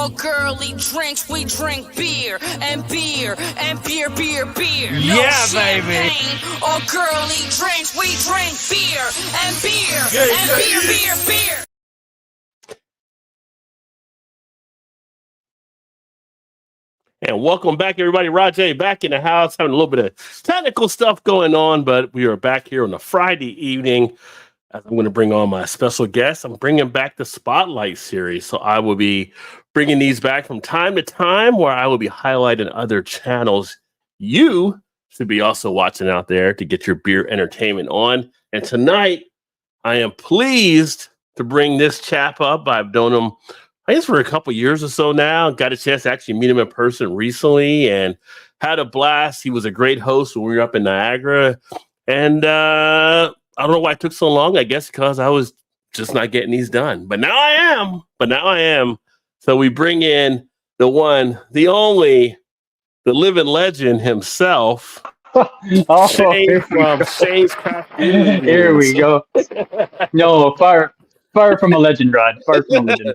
or girly drinks. We drink beer and beer and beer, beer, beer. No Yeah, champagne baby. or girly drinks. We drink beer and beer and beer, beer, beer. And welcome back, everybody. Rod J back in the house, having a little bit of technical stuff going on, but we are back here on a Friday evening. As I'm going to bring on my special guest. I'm bringing back the Spotlight series. So I will be bringing these back from time to time where I will be highlighting other channels you should be also watching out there to get your beer entertainment on. And tonight, I am pleased to bring this chap up. I've known him, I guess, for a couple years or so now. Got a chance to actually meet him in person recently and had a blast. He was a great host when we were up in Niagara. And I don't know why it took so long. I guess because I was just not getting these done. But now I am. So we bring in the one, the only, the living legend himself. Shane from Shane's Craft Beer. Here we go. No, far from a legend, Rod. Far from a legend.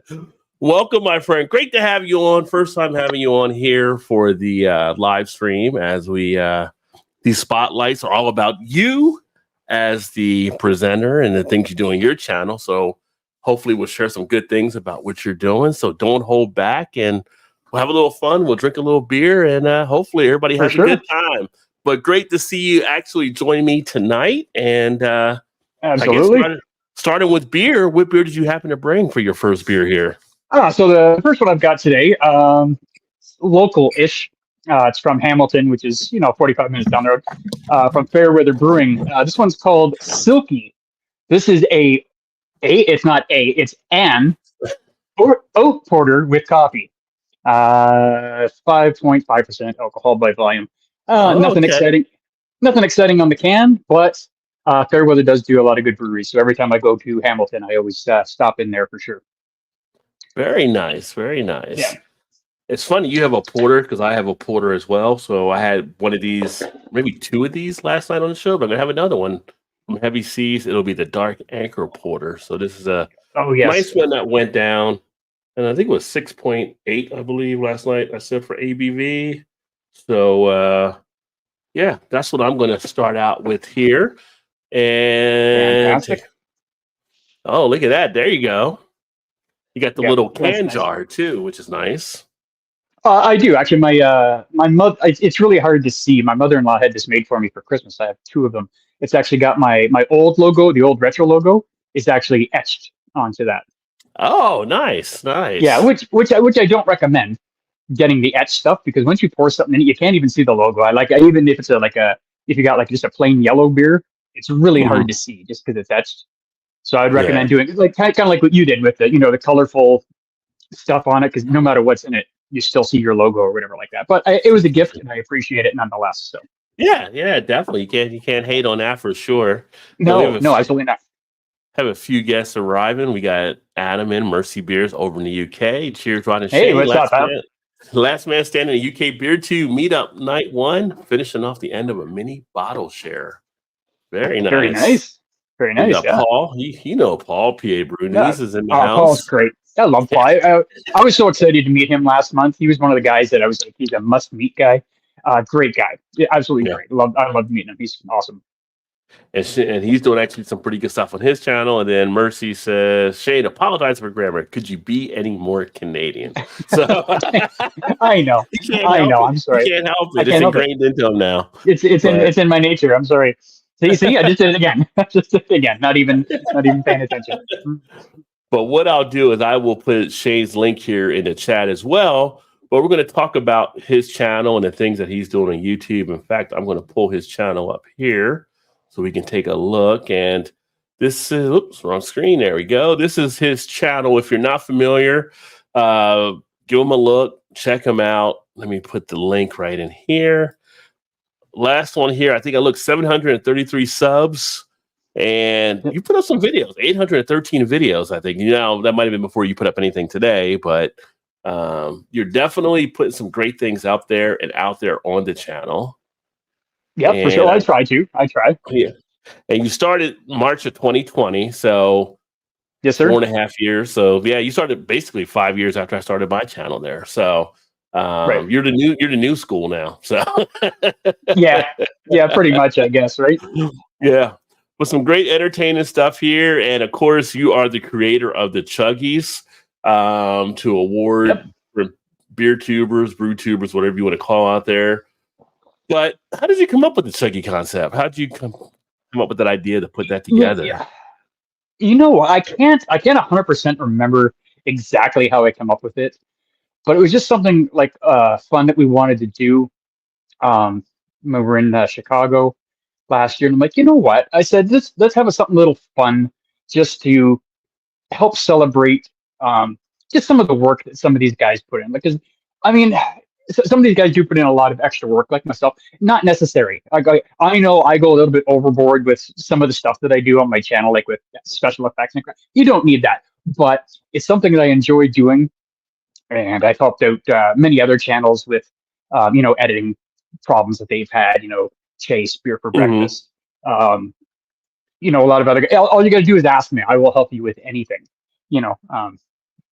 Welcome, my friend. Great to have you on. First time having you on here for the live stream as we these spotlights are all about you as the presenter and the things you do on your channel. So hopefully we'll share some good things about what you're doing. So don't hold back and we'll have a little fun. We'll drink a little beer and hopefully everybody has a good time. But great to see you actually join me tonight. And absolutely. I guess starting with beer, what beer did you happen to bring for your first beer here? So the first one I've got today, local-ish. It's from Hamilton, which is 45 minutes down the road. From Fairweather Brewing. This one's called Silky. This is it's an oat porter with coffee. 5.5% alcohol by volume. Nothing exciting on the can, but Fairweather does do a lot of good breweries. So every time I go to Hamilton, I always stop in there for sure. Very nice. Very nice. Yeah. It's funny you have a porter because I have a porter as well. So I had one of these, maybe two of these last night on the show, but I'm going to have another one from Heavy Seas. It'll be the Dark Anchor Porter. So this is a nice one that went down. And I think it was 6.8, I believe, last night I said for ABV. So, yeah, that's what I'm going to start out with here. And oh, look at that. There you go. You got the little can jar too, which is nice. I do actually. My mother. It's really hard to see. My mother-in-law had this made for me for Christmas. I have two of them. It's actually got my old logo, the old retro logo, is actually etched onto that. Oh, nice. Yeah, which I don't recommend getting the etched stuff because once you pour something in it, you can't even see the logo. Even if it's if you got just a plain yellow beer, it's really hard to see just because it's etched. So I'd recommend doing kind of like what you did with the colorful stuff on it, because no matter what's in it, you still see your logo or whatever like that. But it was a gift, and I appreciate it nonetheless. So yeah, definitely. You can't hate on that for sure. No, absolutely not. Have a few guests arriving. We got Adam and Mercy Beers over in the UK. Cheers, Rod and Hey, Shane. what's up, Last man standing in UK Beer 2 meetup night 1, finishing off the end of a mini bottle share. Very nice. Very nice. Yeah. Paul, you know Paul, PA Brew News is in the house. Paul's great. I love Paul. I was so excited to meet him last month. He was one of the guys that I was like, he's a must-meet guy. Great guy. Yeah, absolutely great. I love meeting him. He's awesome. And he's doing actually some pretty good stuff on his channel. And then Mercy says, Shane, apologize for grammar. Could you be any more Canadian? So I know. I'm sorry. You can't help it. It's ingrained into him now. It's in my nature. I'm sorry. See, I just did it again. Not even paying attention. But what I'll do is I will put Shane's link here in the chat as well. But we're going to talk about his channel and the things that he's doing on YouTube. In fact, I'm going to pull his channel up here so we can take a look. And this is, oops, wrong screen. There we go. This is his channel. If you're not familiar, give him a look, check him out. Let me put the link right in here. Last one here, I think I looked 733 subs. And you put up some videos, 813 videos, I think. That might have been before you put up anything today, but you're definitely putting some great things out there on the channel. Yeah, for sure. I try. Yeah. And you started March of 2020. So Yes, sir. 4.5 years. So yeah, you started basically 5 years after I started my channel there. So Right. you're the new school now. So Yeah. Yeah, pretty much, I guess, right? yeah, with some great entertaining stuff here, and of course, you are the creator of the Chuggies to Yep. award for beer tubers, brew tubers, whatever you want to call out there. But how did you come up with the Chuggy concept? How did you come up with that idea to put that together? Yeah. I can't 100% remember exactly how I came up with it, but it was just something like fun that we wanted to do when we were in Chicago last year. And I'm like, you know what? I said, let's have something little fun just to help celebrate just some of the work that some of these guys put in. Because, I mean, some of these guys do put in a lot of extra work, like myself. Not necessary. I know I go a little bit overboard with some of the stuff that I do on my channel, like with special effects and crap. You don't need that, but it's something that I enjoy doing, and I've helped out many other channels with, editing problems that they've had. Chase Beer for Hmm. Breakfast. Um, a lot of other. All you got to do is ask me. I will help you with anything. You know, um,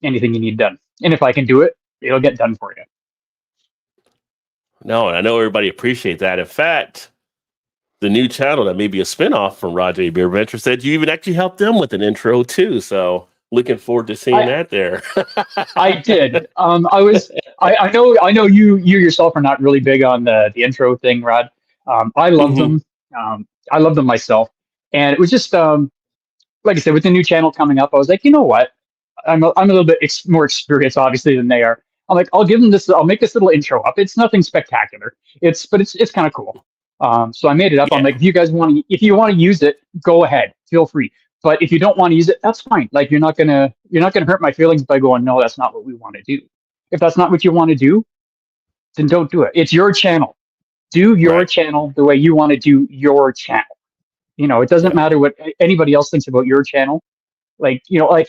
anything you need done. And if I can do it, it'll get done for you. No, and I know everybody appreciate that. In fact, the new channel that may be a spinoff from Rod J BeerVentures said you even actually helped them with an intro too. So looking forward to seeing I that there. I did. I know you yourself are not really big on the intro thing, Rod. I love Hmm. them. I love them myself. And it was just like I said, with the new channel coming up, I was like, you know what? I'm a little bit more experienced, obviously, than they are. I'm like, I'll give them this. I'll make this little intro up. It's nothing spectacular. But it's kind of cool. So I made it up. I'm Yeah, like, if you want to use it, go ahead, feel free. But if you don't want to use it, that's fine. Like you're not gonna hurt my feelings by going, no, that's not what we want to do. If that's not what you want to do, then don't do it. It's your channel. Do your right. channel the way you want to do your channel. It doesn't Yeah, matter what anybody else thinks about your channel. Like,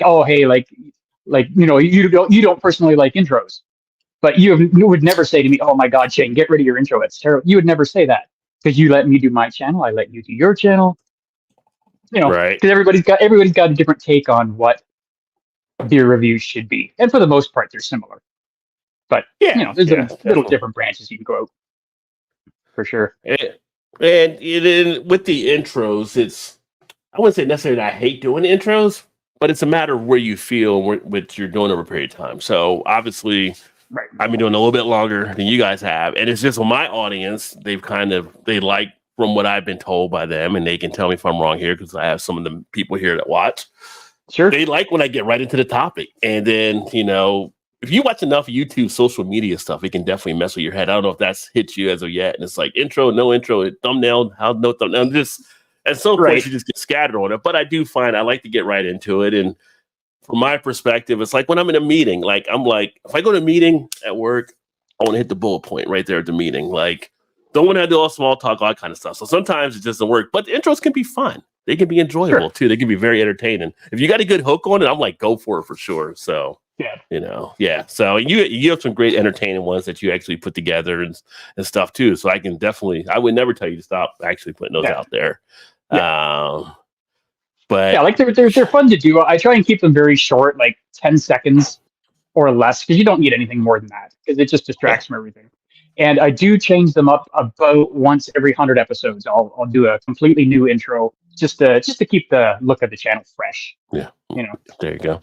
oh hey, you don't personally like intros, but you would never say to me, oh my God, Shane, get rid of your intro, it's terrible. You would never say that, because you let me do my channel, I let you do your channel. right. Because everybody's got a different take on what beer reviews should be, and for the most part they're similar, but Yeah, there's yeah, little definitely. different branches you can go out, for sure. And with the intros, I wouldn't say necessarily that I hate doing intros, but it's a matter of where you feel what you're doing over a period of time. So obviously, Right. I've been doing a little bit longer than you guys have, and it's just with my audience, they like from what I've been told by them, and they can tell me if I'm wrong here because I have some of the people here that watch. Sure. They like when I get right into the topic, and then if you watch enough YouTube social media stuff, it can definitely mess with your head. I don't know if that's hit you as of yet, and it's like intro, no intro, thumbnail, how no thumbnail, just at some point Right. you just get scattered on it. But I do find I like to get right into it, and from my perspective, it's like when I'm in a meeting, like I'm like, if I go to a meeting at work, I want to hit the bullet point right there at the meeting. Like, don't want to do all small talk, all that kind of stuff. So sometimes it doesn't work, but the intros can be fun. They can be enjoyable Sure. too. They can be very entertaining. If you got a good hook on it, I'm like, go for it for sure. So, Yeah. yeah. So you have some great entertaining ones that you actually put together and stuff too. So I would never tell you to stop actually putting those Yeah. out there. Yeah. Um, Yeah, but like they're fun to do. I try and keep them very short, like 10 seconds or less, because you don't need anything more than that, because it just yeah, distracts from everything. And I do change them up about once every 100 episodes. I'll do a completely new intro, just to keep the look of the channel fresh. yeah. You know. There you go.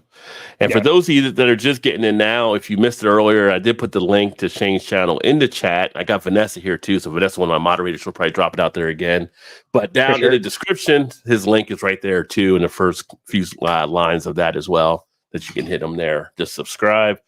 And for Yeah. those of you that are just getting in now, if you missed it earlier, I did put the link to Shane's channel in the chat. I got Vanessa here too, so Vanessa, one of my moderators, she'll probably drop it out there again. But For down in the sure. description, his link is right there too, in the first few lines of that as well. That you can hit them there. Just subscribe.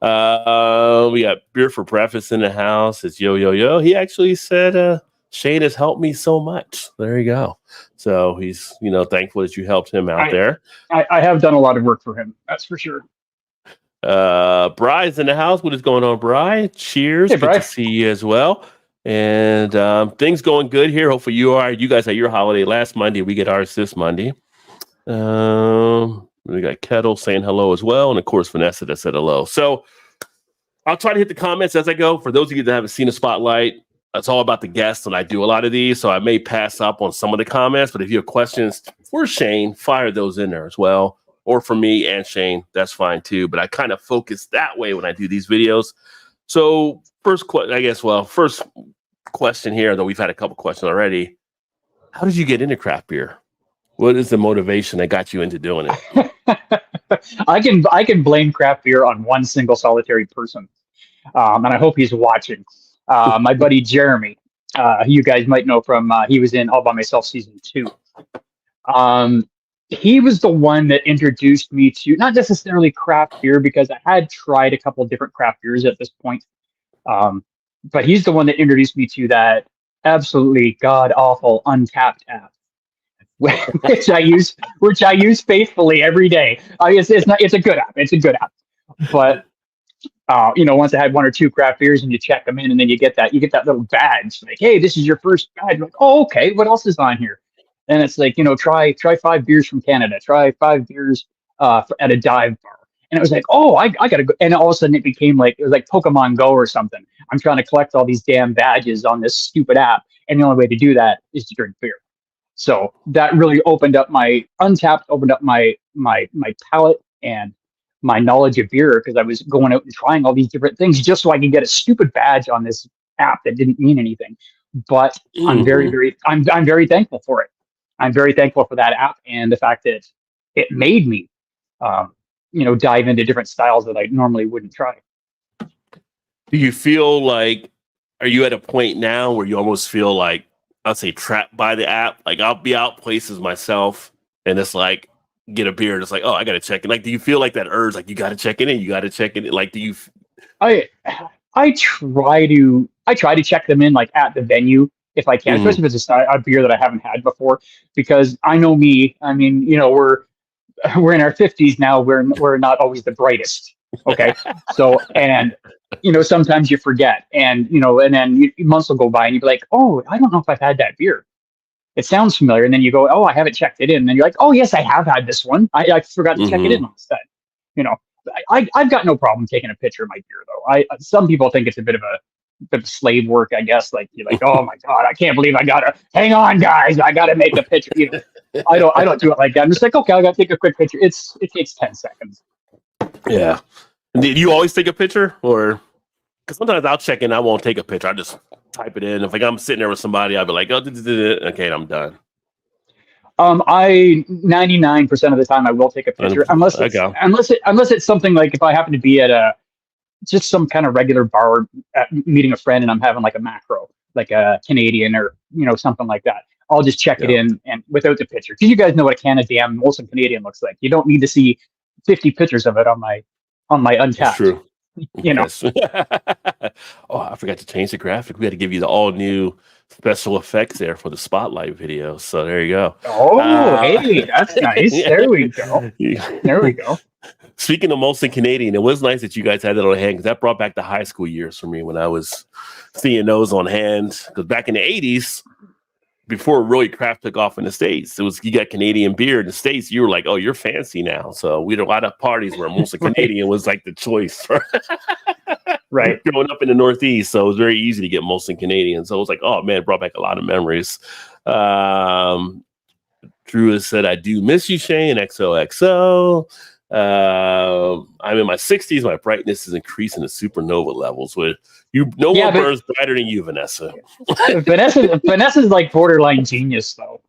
We got Beer for Breakfast in the house. It's yo yo yo. He actually said, Shane has helped me so much. There you go. So he's thankful that you helped him out I, there. I have done a lot of work for him. That's for sure. Bry's in the house. What is going on, Bry? Cheers. Hey, Good to Bry. see you as well. And things going good here. Hopefully you guys had your holiday last Monday. We get ours this Monday. We got Kettle saying hello as well. And of course, Vanessa that said hello. So I'll try to hit the comments as I go. For those of you that haven't seen a spotlight, it's all about the guests, and I do a lot of these. So I may pass up on some of the comments, but if you have questions for Shane, fire those in there as well. or for me and Shane, that's fine too. But I kind of focus that way when I do these videos. So first question here, though we've had a couple questions already. How did you get into craft beer? What is the motivation that got you into doing it? I can blame craft beer on one single solitary person, and I hope he's watching. My buddy Jeremy, who you guys might know from he was in All by Myself season 2. He was the one that introduced me to not necessarily craft beer because I had tried a couple of different craft beers at this point. But he's the one that introduced me to that absolutely god awful Untapped app, which I use faithfully every day. It's a good app. It's a good app. But once I had 1 or 2 craft beers and you check them in, and then you get that little badge like, hey, this is your first badge. I'm like, oh, okay, what else is on here? And it's like, try 5 beers from Canada, try 5 beers at a dive bar. And it was like, oh, I gotta go. And all of a sudden it became like, it was like Pokemon Go or something. I'm trying to collect all these damn badges on this stupid app, and the only way to do that is to drink beer. So that really opened up my palate and my knowledge of beer, because I was going out and trying all these different things just so I could get a stupid badge on this app that didn't mean anything. But I'm very thankful for it. I'm very thankful for that app and the fact that it made me, dive into different styles that I normally wouldn't try. Do you feel like, are you at a point now where you almost feel like, I'll say, trapped by the app? Like, I'll be out places myself and it's like, get a beer and it's like, oh, I got to check in. Like, do you feel like that urge? Like, you got to check in and you got to check in. Like, do you? I try to check them in like at the venue if I can, especially if it's a beer that I haven't had before, because I know me. I mean, we're in our 50s now. We're not always the brightest. Okay. So, and, sometimes you forget, and, and then months will go by and you'll be like, oh, I don't know if I've had that beer. It sounds familiar. And then you go, oh, I haven't checked it in. And then you're like, oh, yes, I have had this one. I forgot to check it in last time. I've got no problem taking a picture of my beer, though. Some people think it's a bit of slave work, I guess. Like, you're like, oh my God, I can't believe I gotta hang on, guys. I gotta make a picture. I don't do it like that. I'm just like, okay, I gotta take a quick picture. It takes 10 seconds. Yeah. Did you always take a picture, or? Because sometimes I'll check in, I won't take a picture. I just type it in. If I'm sitting there with somebody, I'll be like, oh, okay, I'm done. 99% of the time I will take a picture, unless it's something like, if I happen to be at just some kind of regular bar meeting a friend and I'm having like a macro, like a Canadian or something like that. I'll just check it in and without the picture, because you guys know what a can of damn Molson Canadian looks like. You don't need to see 50 pictures of it on my Untapped. That's true. Yes. Oh, I forgot to change the graphic. We had to give you the all new special effects there for the spotlight video. So there you go. Oh, hey, that's nice. There we go. There we go. Speaking of Molson Canadian, it was nice that you guys had that on hand, because that brought back the high school years for me when I was seeing those on hand. Because back in the 80s, before really craft took off in the States, you got Canadian beer in the States. You were like, oh, you're fancy now. So we had a lot of parties where Molson Canadian was like the choice. Right. Growing up in the Northeast. So it was very easy to get Molson Canadian. So it was like, oh man, it brought back a lot of memories. Drew has said, I do miss you, Shane. XOXO. I'm in my 60s. My brightness is increasing to supernova levels. With no one burns brighter than you, Vanessa. Vanessa's like borderline genius, though.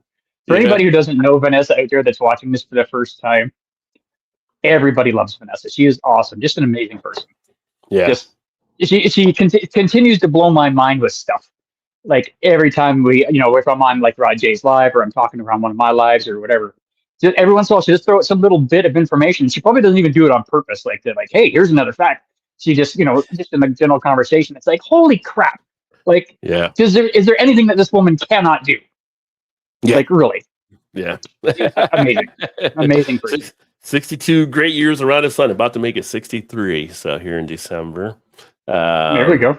For anybody who doesn't know Vanessa out there that's watching this for the first time, everybody loves Vanessa. She is awesome. Just an amazing person. Yeah. She continues to blow my mind with stuff. Like every time if I'm on like Rod J's live, or I'm talking around one of my lives or whatever, just every once in a while she just throw out some little bit of information. She probably doesn't even do it on purpose. Like they're like, hey, here's another fact. She just, just in the general conversation, it's like, holy crap. Like, is there anything that this woman cannot do? Yeah. Like, really? Yeah. Amazing person. 62 great years around the sun, about to make it 63. So here in December. There we go.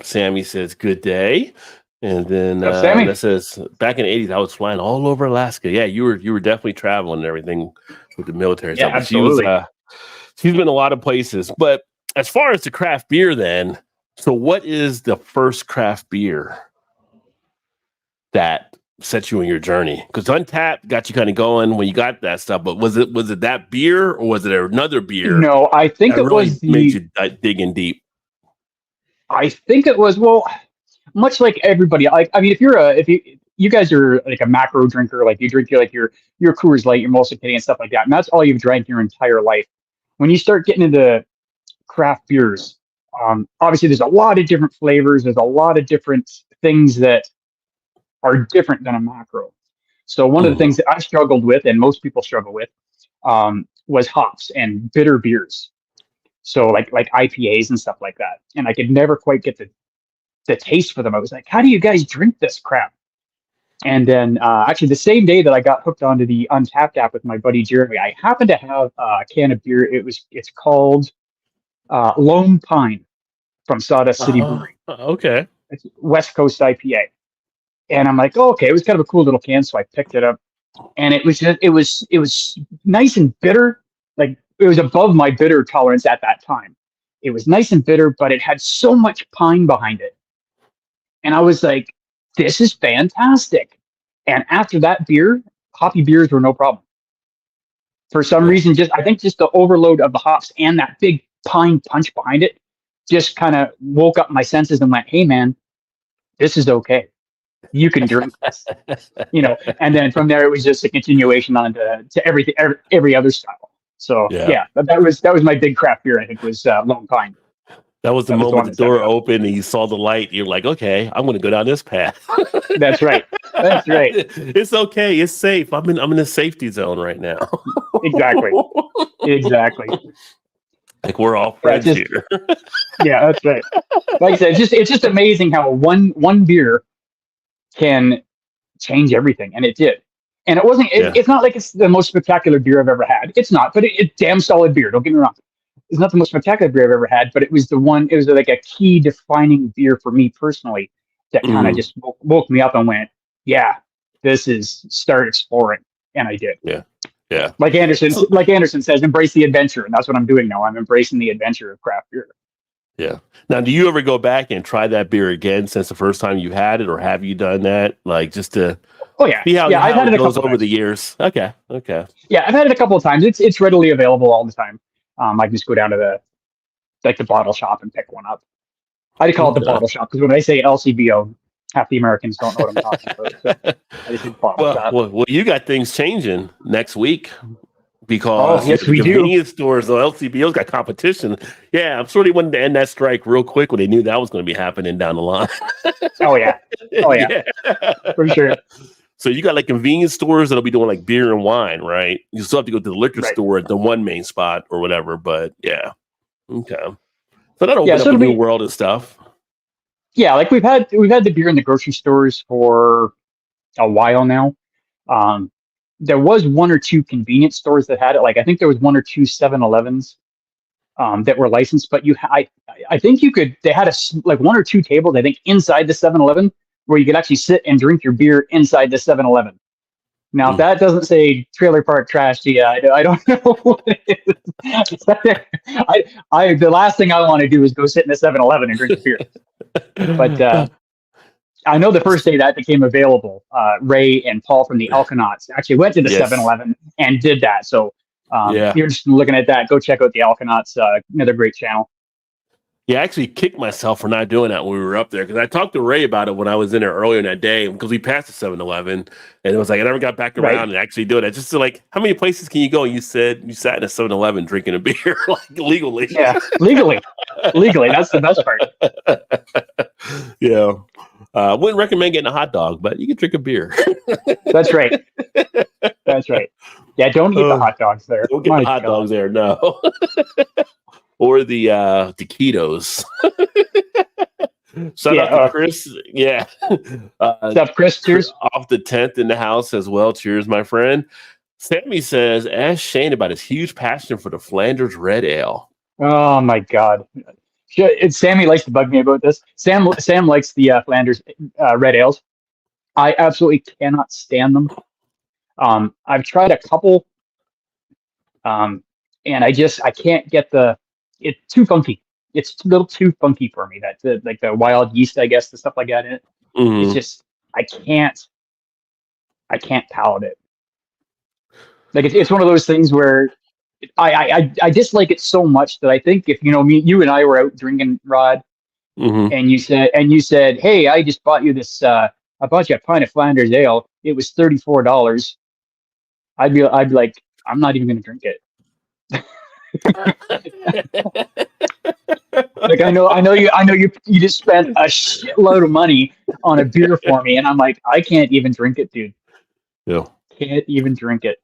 Sammy says, good day. And then that says, back in the 80s, I was flying all over Alaska. Yeah, you were definitely traveling and everything with the military stuff. Absolutely. She's been a lot of places. But as far as the craft beer then, so what is the first craft beer that set you on your journey? Because Untapped got you kind of going when you got that stuff, but was it that beer or was it another beer No, I think that it really was made you dig in deep? I think it was, well, much like everybody. I mean, if you guys are like a macro drinker, like you drink your Coors Light, your Molson Canadian, stuff like that, and that's all you've drank your entire life. When you start getting into craft beers, obviously there's a lot of different flavors. There's a lot of different things that are different than a macro. So one of the things that I struggled with, and most people struggle with, was hops and bitter beers. So like IPAs and stuff like that. And I could never quite get the taste for them. I was like, how do you guys drink this crap? And then actually the same day that I got hooked onto the Untapped app with my buddy Jeremy, I happened to have a can of beer. It's called Lone Pine from Sawdust City Brewery. Okay. It's West Coast IPA. And I'm like, oh, okay, it was kind of a cool little can, so I picked it up. And it was nice and bitter. Like it was above my bitter tolerance at that time. It was nice and bitter, but it had so much pine behind it. And I was like, this is fantastic. And after that beer, hoppy beers were no problem. For some reason, I think the overload of the hops and that big pine punch behind it just kind of woke up my senses and went, hey man, this is okay. You can drink this, and then from there it was just a continuation on to everything, every other style. So yeah, that was my big craft beer. I think was Lone Pine. That was the moment the door opened and you saw the light. You're like, okay, I'm going to go down this path. That's right. That's right. It's okay. It's safe. I'm in the safety zone right now. Exactly. Like we're all friends here. Yeah, that's right. Like I said, it's just amazing how one beer can change everything, and it did. And it wasn't. It's not like it's the most spectacular beer I've ever had. It's not, but it's damn solid beer. Don't get me wrong. It's not the most spectacular beer I've ever had, but it was the one. It was like a key defining beer for me personally that kind of just woke me up and went, yeah, this is start exploring, and I did. Yeah. Like Anderson says, embrace the adventure, and that's what I'm doing now. I'm embracing the adventure of craft beer. Yeah. Now, do you ever go back and try that beer again since the first time you had it, or have you done that? Like just to see how I've had it goes over times. the years. Okay. Yeah, I've had it a couple of times. It's readily available all the time. I can just go down to the bottle shop and pick one up. I call it the bottle shop because when I say LCBO, half the Americans don't know what I'm talking about. So I just think bottle shop. Well, you got things changing next week. Because yes, we convenience stores, the LCBO's got competition. Yeah, I'm sure they wanted to end that strike real quick when they knew that was going to be happening down the line. Oh yeah, for sure. So you got like convenience stores that'll be doing like beer and wine, right? You still have to go to the liquor store at the one main spot or whatever. But yeah, okay. So that opens up a new world of stuff. Yeah, like we've had the beer in the grocery stores for a while now. There was one or two convenience stores that had it. Like I think there was one or two 7-Elevens that were licensed, but I think you could. They had like one or two tables, I think, inside the 7-Eleven where you could actually sit and drink your beer inside the 7-Eleven. Now if that doesn't say trailer park trash to you, I don't know what it is. The last thing I want to do is go sit in a 7-Eleven and drink a beer. But I know the first day that became available, Ray and Paul from the Alkanauts actually went to the 7-Eleven and did that. So you're just looking at that. Go check out the Alkanauts, another great channel. Yeah, I actually kicked myself for not doing that when we were up there because I talked to Ray about it when I was in there earlier in that day because we passed the 7-Eleven and it was like I never got back around and actually do it. Just to like, how many places can you go? And you said you sat in a 7-Eleven drinking a beer like legally. Yeah, legally. That's the best part. Yeah. Wouldn't recommend getting a hot dog, but you can drink a beer. That's right. Yeah, don't eat the hot dogs there. Don't get the hot dogs there, no. Or the taquitos. Shout out to Chris. Yeah. What's up, Chris? Cheers. Off the 10th in the house as well. Cheers, my friend. Sammy says, ask Shane about his huge passion for the Flanders Red Ale. Oh, my God. Sammy likes to bug me about this. Sam likes the Flanders Red Ales. I absolutely cannot stand them. I've tried a couple, and I can't get it's too funky. It's a little too funky for me. Like the wild yeast, I guess, the stuff like that in it. It's just I can't I can't palate it. Like it's one of those things where I dislike it so much that I think if you and I were out drinking, Rod, Mm-hmm. and you said, hey, I just bought you this I bought you a pint of Flanders ale. It was $34. I'd be like, I'm not even gonna drink it. Like I know you just spent a shitload of money on a beer for me, and I'm like, I can't even drink it, dude. Yeah. Can't even drink it.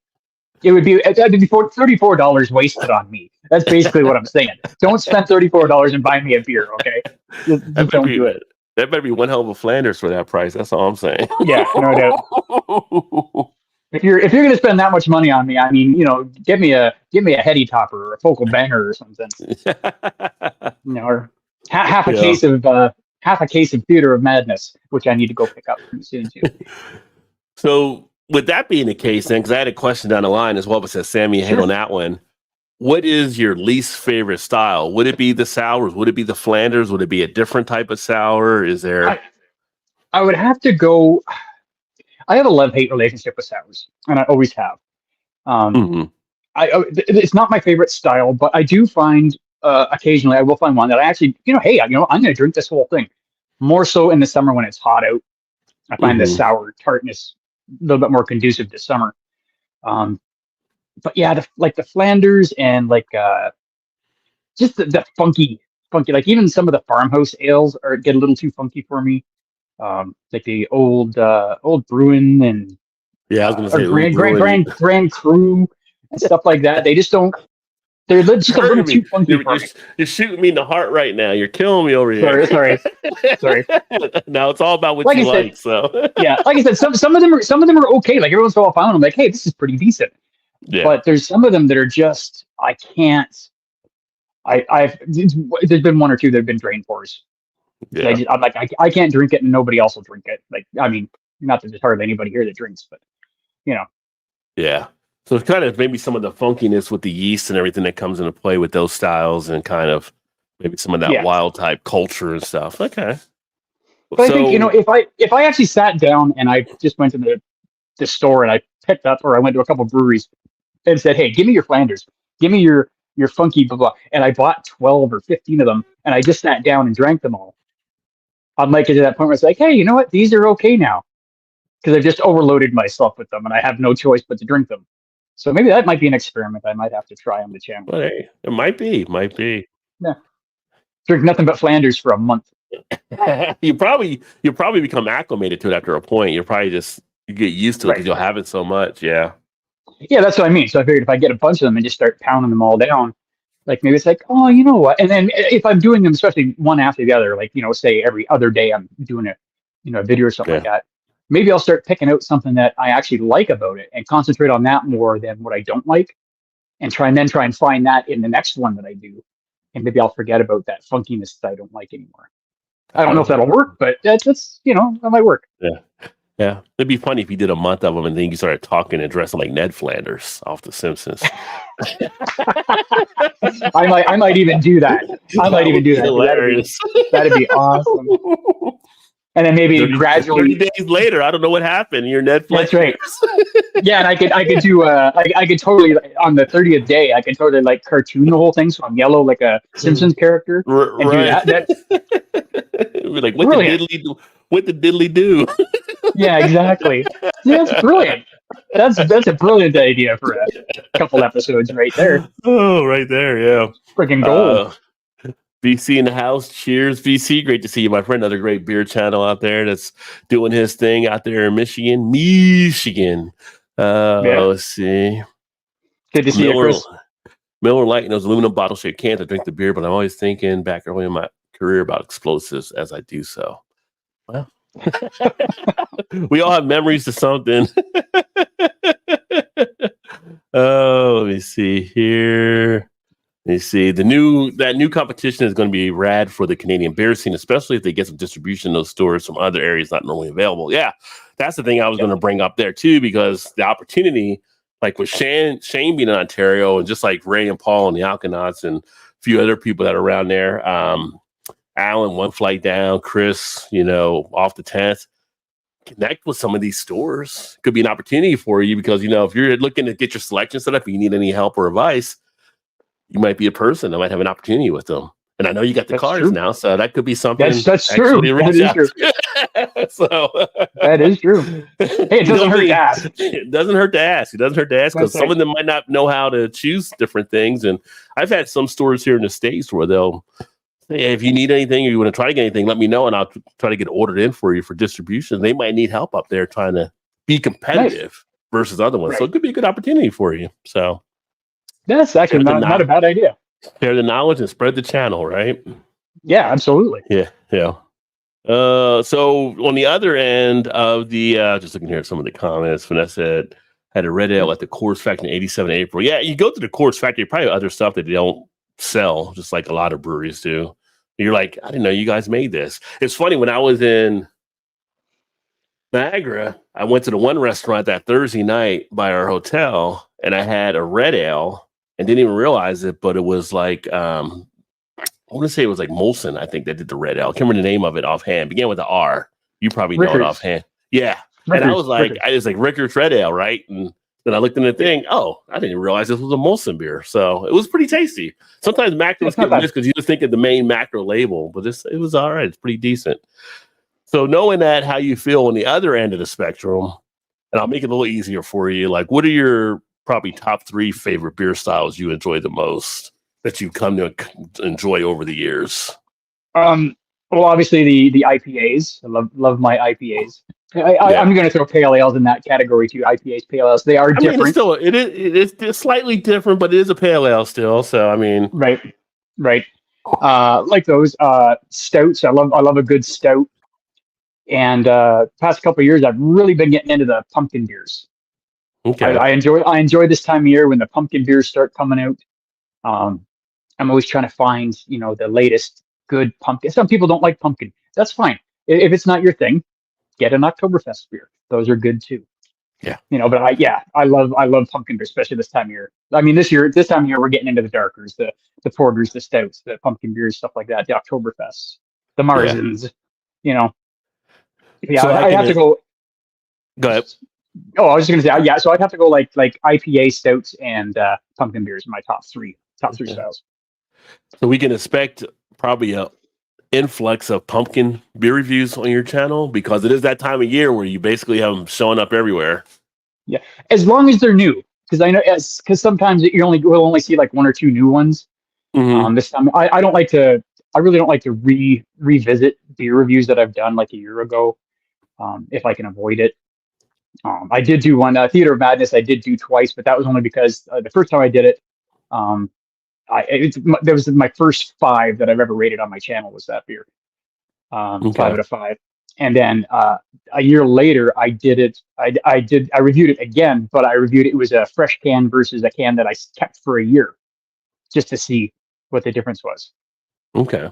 It'd be $34 wasted on me. That's basically what I'm saying. Don't spend $34 and buy me a beer, okay? Just don't do it. That better be one hell of a Flanders for that price. That's all I'm saying. Yeah, no doubt. If you're gonna spend that much money on me, I mean, give me a heady topper or a focal banger or something. Or half a case of Theater of Madness, which I need to go pick up pretty soon too. So, with that being the case, then, because I had a question down the line as well, but says Sammy hit on that one. What is your least favorite style? Would it be the sours? Would it be the Flanders? Would it be a different type of sour? Is there? I would have to go. I have a love-hate relationship with sours, and I always have. It's not my favorite style, but I do find occasionally I will find one that I actually, hey, I'm going to drink this whole thing. More so in the summer when it's hot out. I find the sour tartness a little bit more conducive to summer. But yeah, the Flanders and just the funky, like even some of the farmhouse ales get a little too funky for me. Like the old Bruin and I was going to say Grand Cru and stuff like that. They just don't. They're just a little too funky. You're shooting me in the heart right now. You're killing me over here. Sorry. No, it's all about what you like. So yeah, like I said, some of them are okay. Like every once in a while, I found them like, hey, this is pretty decent. Yeah. But there's some of them that are just I can't. There's been one or two that have been drain pours. Yeah. I'm like I can't drink it and nobody else will drink it. Like I mean, not that there's hardly anybody here that drinks, but Yeah. So it's kind of maybe some of the funkiness with the yeast and everything that comes into play with those styles and kind of maybe some of that wild type culture and stuff. Okay. But I think, if I actually sat down and I just went to the store and I picked up, or I went to a couple of breweries and said, hey, give me your Flanders, give me your funky blah, blah. And I bought 12 or 15 of them and I just sat down and drank them all. I'd like it to that point where it's like, hey, you know what? These are okay now. Because I've just overloaded myself with them and I have no choice but to drink them. So maybe that might be an experiment I might have to try on the channel. Well, hey, it might be. Yeah. Drink nothing but Flanders for a month. You'll probably become acclimated to it after a point. You get used to it because you'll have it so much. Yeah. Yeah, that's what I mean. So I figured if I get a bunch of them and just start pounding them all down, like maybe it's like, oh, you know what? And then if I'm doing them, especially one after the other, like, say every other day I'm doing a video or something like that. Maybe I'll start picking out something that I actually like about it and concentrate on that more than what I don't like, and try and find that in the next one that I do. And maybe I'll forget about that funkiness that I don't like anymore. I don't know if that'll work, but that's that might work. Yeah. It'd be funny if you did a month of them and then you started talking and dressing like Ned Flanders off The Simpsons. I might even do that. Hilarious. That'd be awesome. And then maybe gradually 30 days later, I don't know what happened. You're Ned Flanders. That's right. Yeah, and I could do I could totally on the 30th day I could totally like cartoon the whole thing so I'm yellow like a Simpsons character and do that. We're like, what the diddly do? Yeah, exactly. Yeah, that's brilliant. That's a brilliant idea for a couple episodes right there. Oh, right there, yeah. Freaking gold. VC in the house. Cheers, VC. Great to see you, my friend. Another great beer channel out there that's doing his thing out there in Michigan. Let's see. Good to see you, Chris. Miller Lite in those aluminum bottle-shaped cans. I drink the beer, but I'm always thinking back early in my career about explosives as I do so. Well, we all have memories of something. Let me see here. You see, that new competition is going to be rad for the Canadian beer scene, especially if they get some distribution in those stores from other areas not normally available. Yeah, that's the thing I was going to bring up there too, because the opportunity, like with Shane being in Ontario, and just like Ray and Paul and the Alkanauts and a few other people that are around there, Alan, One Flight Down, Chris, off the 10th. connect with some of these stores. Could be an opportunity for you because, if you're looking to get your selection set up, and you need any help or advice, you might be a person that might have an opportunity with them. And I know you got the That's cards true. now, so that could be something. That's true. That is true. So that is true. Hey, it doesn't hurt to ask. It doesn't hurt to ask. It doesn't hurt to ask because some of them might not know how to choose different things. And I've had some stores here in the States where they'll say, hey, if you need anything or you want to try to get anything, let me know and I'll try to get ordered in for you for distribution. They might need help up there trying to be competitive versus other ones. Right. So it could be a good opportunity for you. So that's actually not a bad idea. Share the knowledge and spread the channel, right? Yeah, absolutely. Yeah. So on the other end of the, just looking here at some of the comments, Vanessa had a red ale at the Coors Factory in 87 April. Yeah, you go to the Coors Factory, probably other stuff that they don't sell, just like a lot of breweries do. You're like, I didn't know you guys made this. It's funny, when I was in Niagara, I went to the one restaurant that Thursday night by our hotel, and I had a red ale and didn't even realize it, but it was like, I want to say it was like Molson, I think, that did the red ale. I can't remember the name of it offhand. Began with the R. You probably know it offhand. Yeah. And I was like, Ricker's red ale, right? And then I looked in the thing. Oh, I didn't realize this was a Molson beer. So it was pretty tasty. Sometimes macros get missed because you just think of the main macro label, but it was all right. It's pretty decent. So knowing that, how you feel on the other end of the spectrum, and I'll make it a little easier for you. Like, what are your probably top 3 favorite beer styles you enjoy the most that you've come to enjoy over the years? Well, obviously the IPAs. I love my IPAs. I'm going to throw pale ales in that category too. IPAs, pale ales. They are different. It's slightly different, but it is a pale ale still. So I mean, right. Like those stouts. I love a good stout. And past couple of years, I've really been getting into the pumpkin beers. Okay. I enjoy this time of year when the pumpkin beers start coming out. I'm always trying to find, the latest good pumpkin. Some people don't like pumpkin. That's fine. If it's not your thing, get an Oktoberfest beer. Those are good too. Yeah. But I love pumpkin beer, especially this time of year. I mean, this time of year, we're getting into the darkers, the porters, the stouts, the pumpkin beers, stuff like that, the Oktoberfests, the Marzens, Yeah, so I have to go. Go ahead. Oh, I was just going to say, so I'd have to go like IPA, stouts, and pumpkin beers are my top three styles. So we can expect probably a influx of pumpkin beer reviews on your channel because it is that time of year where you basically have them showing up everywhere. Yeah, as long as they're new, because I know because sometimes we'll only see like 1 or 2 new ones. Mm-hmm. This time, I really don't like to revisit beer reviews that I've done like a year ago, if I can avoid it. I did do one Theater of Madness. I did do twice, but that was only because the first time I did it, that was my first 5 that I've ever rated on my channel was that beer, 5 out of 5. And then a year later, I did it. I reviewed it again, but I reviewed it. It was a fresh can versus a can that I kept for a year, just to see what the difference was. Okay.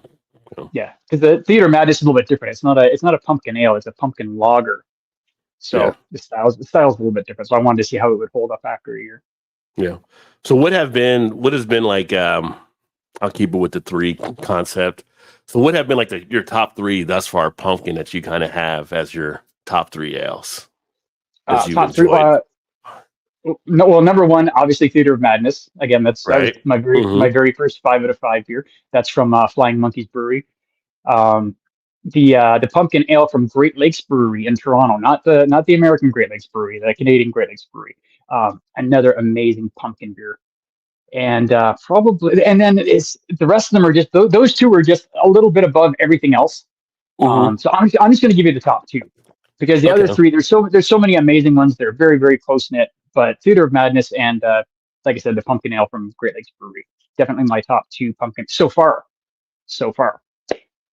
Yeah, because the Theater of Madness is a little bit different. It's not a pumpkin ale. It's a pumpkin lager. So the style's a little bit different. So I wanted to see how it would hold up after a year. Yeah. So what has been like, I'll keep it with the 3 concept. So what have been like your top 3 thus far pumpkin that you kind of have as your top 3 ales? Top 3. Number 1, obviously Theater of Madness. Again, that was my very first 5 out of 5 beer. That's from Flying Monkeys Brewery. The pumpkin ale from Great Lakes Brewery in Toronto, not the American Great Lakes Brewery, the Canadian Great Lakes Brewery. Another amazing pumpkin beer. And then it's the rest of them are just those 2 are just a little bit above everything else. Mm-hmm. So I'm just going to give you the top 2 because the other 3 there's so many amazing ones. They're very, very close knit. But Theater of Madness and like I said, the pumpkin ale from Great Lakes Brewery, definitely my top 2 pumpkins so far. Okay.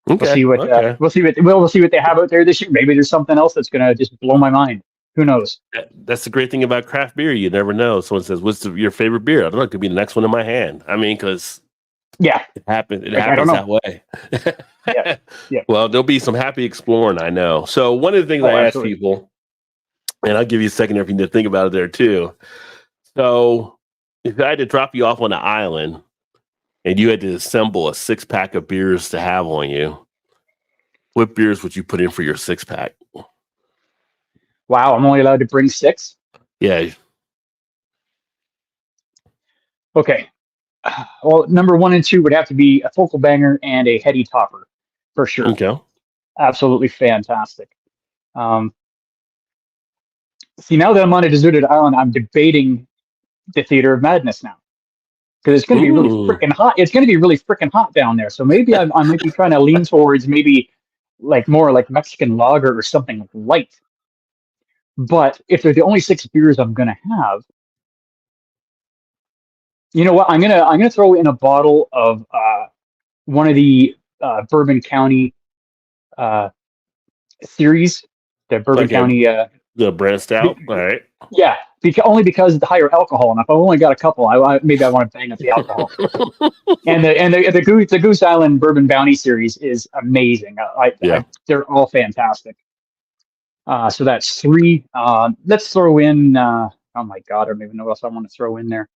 We'll see what they have out there this year. Maybe there's something else that's going to just blow my mind. Who knows? That's the great thing about craft beer. You never know. Someone says, "What's your favorite beer?" I don't know. It could be the next one in my hand. I mean, because it happens. It happens that way. Yeah. Well, there'll be some happy exploring. I know. So one of the things I ask people, and I'll give you a second if you need to think about it there too. So if I had to drop you off on an island and you had to assemble a 6-pack of beers to have on you, what beers would you put in for your 6-pack? Wow, I'm only allowed to bring 6? Yeah. Okay. Well, number 1 and 2 would have to be a focal banger and a heady topper, for sure. Okay. Absolutely fantastic. Um, See, now that I'm on a deserted island, I'm debating the Theater of Madness now because it's going to be really Ooh. freaking hot. It's going to be really freaking hot down there. So maybe I might be trying to lean towards maybe like more like Mexican lager or something light. But if they're the only 6 beers I'm going to have, you know what? I'm gonna throw in a bottle of one of the Bourbon County uh, series, the Bourbon Okay. County. The brand stout. All right. Yeah, only because it's higher alcohol. And if I only got a couple, maybe I want to bang up the alcohol. And the Goose Island Bourbon Bounty series is amazing. Yeah. They're all fantastic. So that's 3. Let's throw in. Oh my God, I don't even know what else I want to throw in there.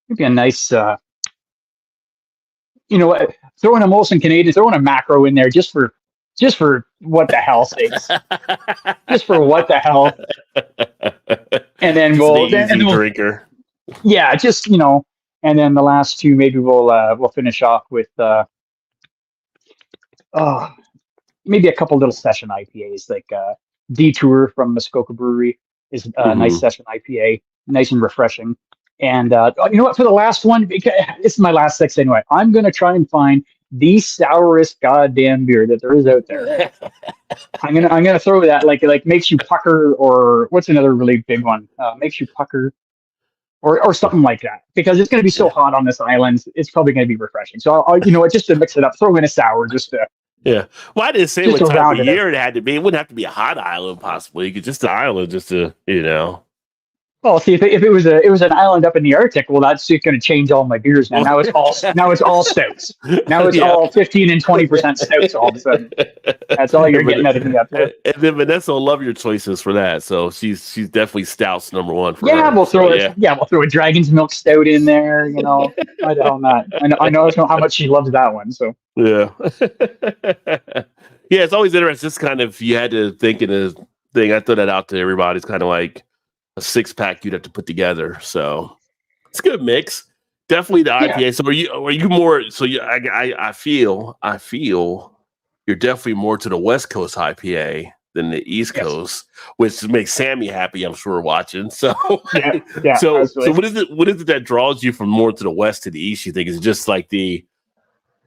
Maybe a nice. Throw in a Molson Canadian, throw in a macro in there just for what the hell sakes. Just for what the hell. And then drinker. Yeah, just and then the last 2 maybe we'll finish off with maybe a couple little session IPAs like Detour from Muskoka Brewery is a nice session IPA, nice and refreshing. And you know what? For the last one, because this is my last 6 anyway, I'm gonna try and find the sourest goddamn beer that there is out there. I'm gonna throw that like makes you pucker, or what's another really big one? Makes you pucker, or something like that, because it's gonna be so hot on this island. It's probably gonna be refreshing. So I'll just to mix it up, throw in a sour just to. Yeah. Well, I didn't say what Just time of year it had to be. It wouldn't have to be a hot island, possibly. You could just an island, just to. Well, see, if it was an island up in the Arctic, well, that's just going to change all my beers now. Now it's all stouts. Now it's all 15 and 20% stouts all of a sudden. That's all you're getting out of me up there. And then Vanessa will love your choices for that. So she's definitely stouts number 1 for her. We'll throw we'll throw a Dragon's Milk Stout in there. Why the hell not? I know how much she loves that one. So yeah, yeah, it's always interesting. Just kind of you had to think in a thing. I throw that out to everybody. It's kind of like a 6-pack you'd have to put together. So it's a good mix. Definitely the IPA. Yeah. So are you more? So I feel you're definitely more to the West Coast IPA than the East Coast, which makes Sammy happy, I'm sure, watching. So so what is it that draws you from more to the West to the East? You think is it just like the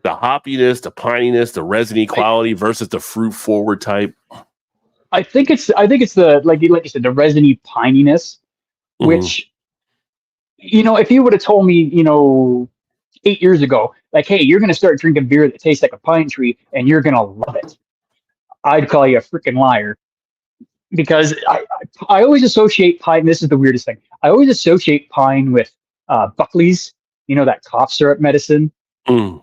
hoppiness, the pininess, the resiny quality versus the fruit forward type? I think it's the like you said, the resiny pininess, which if you would have told me 8 years ago, like, hey, you're gonna start drinking beer that tastes like a pine tree and you're gonna love it, I'd call you a freaking liar, because I always associate pine. This is the weirdest thing. I always associate pine with Buckley's, that cough syrup medicine. And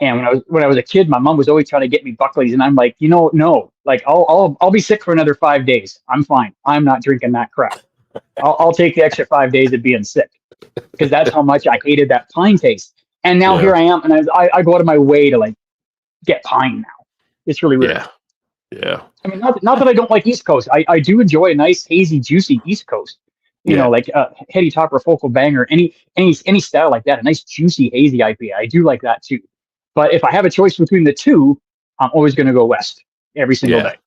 when I was a kid, my mom was always trying to get me Buckley's, and I'm like, no, like I'll be sick for another 5 days. I'm fine. I'm not drinking that crap. I'll take the extra 5 days of being sick, because that's how much I hated that pine taste. And now here I am, and I go out of my way to like get pine now. It's really weird. Yeah. I mean, not that I don't like East Coast. I do enjoy a nice hazy, juicy East Coast. Like heady topper, focal banger, any style like that, a nice juicy hazy IPA. I do like that too. But if I have a choice between the two, I'm always going to go West every single day.